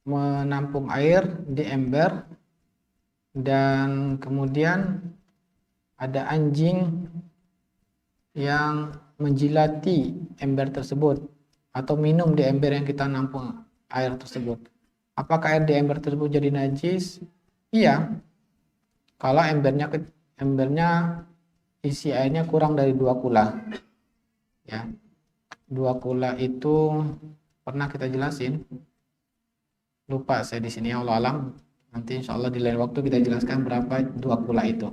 menampung air di ember dan kemudian ada anjing yang menjilati ember tersebut atau minum di ember yang kita nampung air tersebut. Apakah air di ember tersebut jadi najis? Iya. Kalau embernya isi airnya kurang dari 2 kula. Ya. Dua kula itu pernah kita jelasin. Lupa saya di sini, Allah alam. Nanti insya Allah di lain waktu kita jelaskan berapa dua kula itu.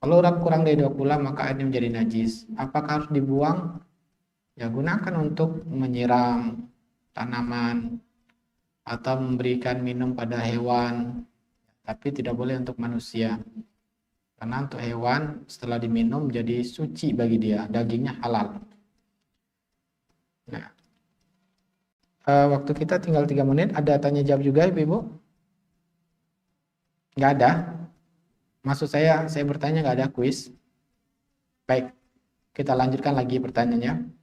Kalau kurang dari dua kula maka airnya menjadi najis. Apakah harus dibuang? Ya gunakan untuk menyiram tanaman atau memberikan minum pada hewan. Tapi tidak boleh untuk manusia. Karena untuk hewan setelah diminum jadi suci bagi dia, dagingnya halal. Nah, waktu kita tinggal 3 menit, ada tanya jawab juga Ibu? Nggak ada? Maksud saya bertanya nggak ada kuis? Baik, kita lanjutkan lagi pertanyaannya.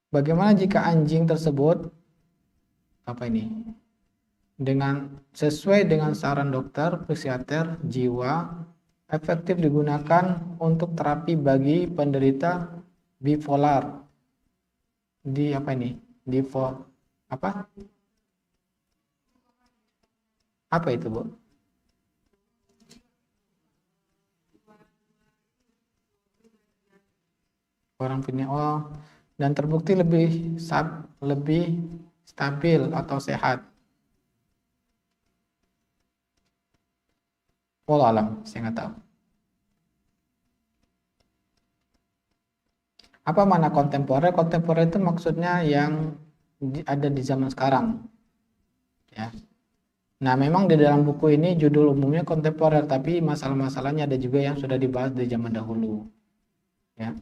Bagaimana jika anjing tersebut sesuai dengan saran dokter psikiater jiwa efektif digunakan untuk terapi bagi penderita bipolar apa itu Bu? Orang punya dan terbukti lebih stabil atau sehat. Wallah alam, saya nggak tahu. Apa mana kontemporer? Kontemporer itu maksudnya yang ada di zaman sekarang. Ya. Nah, memang di dalam buku ini judul umumnya kontemporer, tapi masalah-masalahnya ada juga yang sudah dibahas di zaman dahulu. Ya.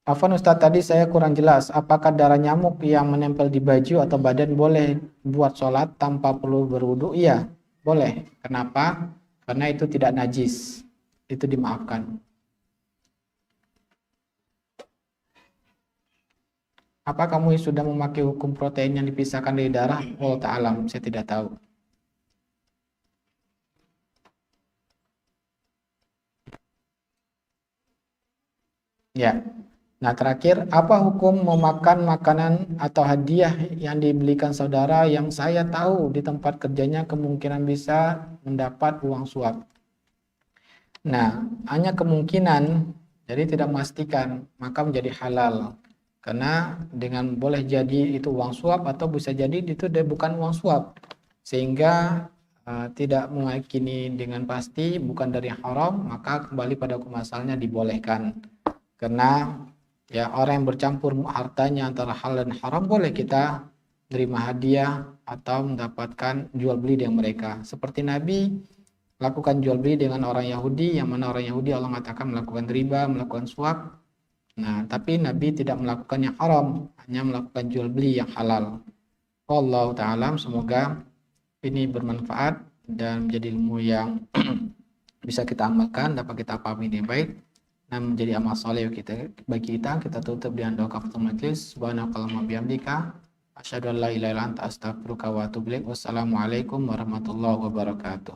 Afwan Ustadz, tadi saya kurang jelas. Apakah darah nyamuk yang menempel di baju atau badan boleh buat sholat tanpa perlu berwudu? Iya, boleh. Kenapa? Karena itu tidak najis. Itu dimaafkan. Apa kamu sudah memakai hukum protein yang dipisahkan dari darah? Allah ta'ala, saya tidak tahu. Ya. Nah, terakhir, apa hukum memakan makanan atau hadiah yang dibelikan saudara yang saya tahu di tempat kerjanya kemungkinan bisa mendapat uang suap? Nah, hanya kemungkinan, jadi tidak memastikan, maka menjadi halal. Karena dengan boleh jadi itu uang suap atau bisa jadi itu bukan uang suap. Sehingga tidak meyakini dengan pasti bukan dari haram, maka kembali pada hukum asalnya dibolehkan. Karena ya orang yang bercampur hartanya antara halal dan haram boleh kita terima hadiah atau mendapatkan jual beli dengan mereka. Seperti Nabi lakukan jual beli dengan orang Yahudi, yang mana orang Yahudi Allah mengatakan melakukan riba, melakukan suap. Nah, tapi Nabi tidak melakukan yang haram, hanya melakukan jual beli yang halal. Allah ta'ala, semoga ini bermanfaat dan menjadi ilmu yang bisa kita amalkan, dapat kita pahami dengan baik. Dan menjadi amal soleh bagi kita tutup dengan doa kafaratul majlis. Subhanakallahumma bihamdika asyhadu an la ilaha illa anta astaghfiruka wa atubu ilaik. Wassalamualaikum warahmatullahi wabarakatuh.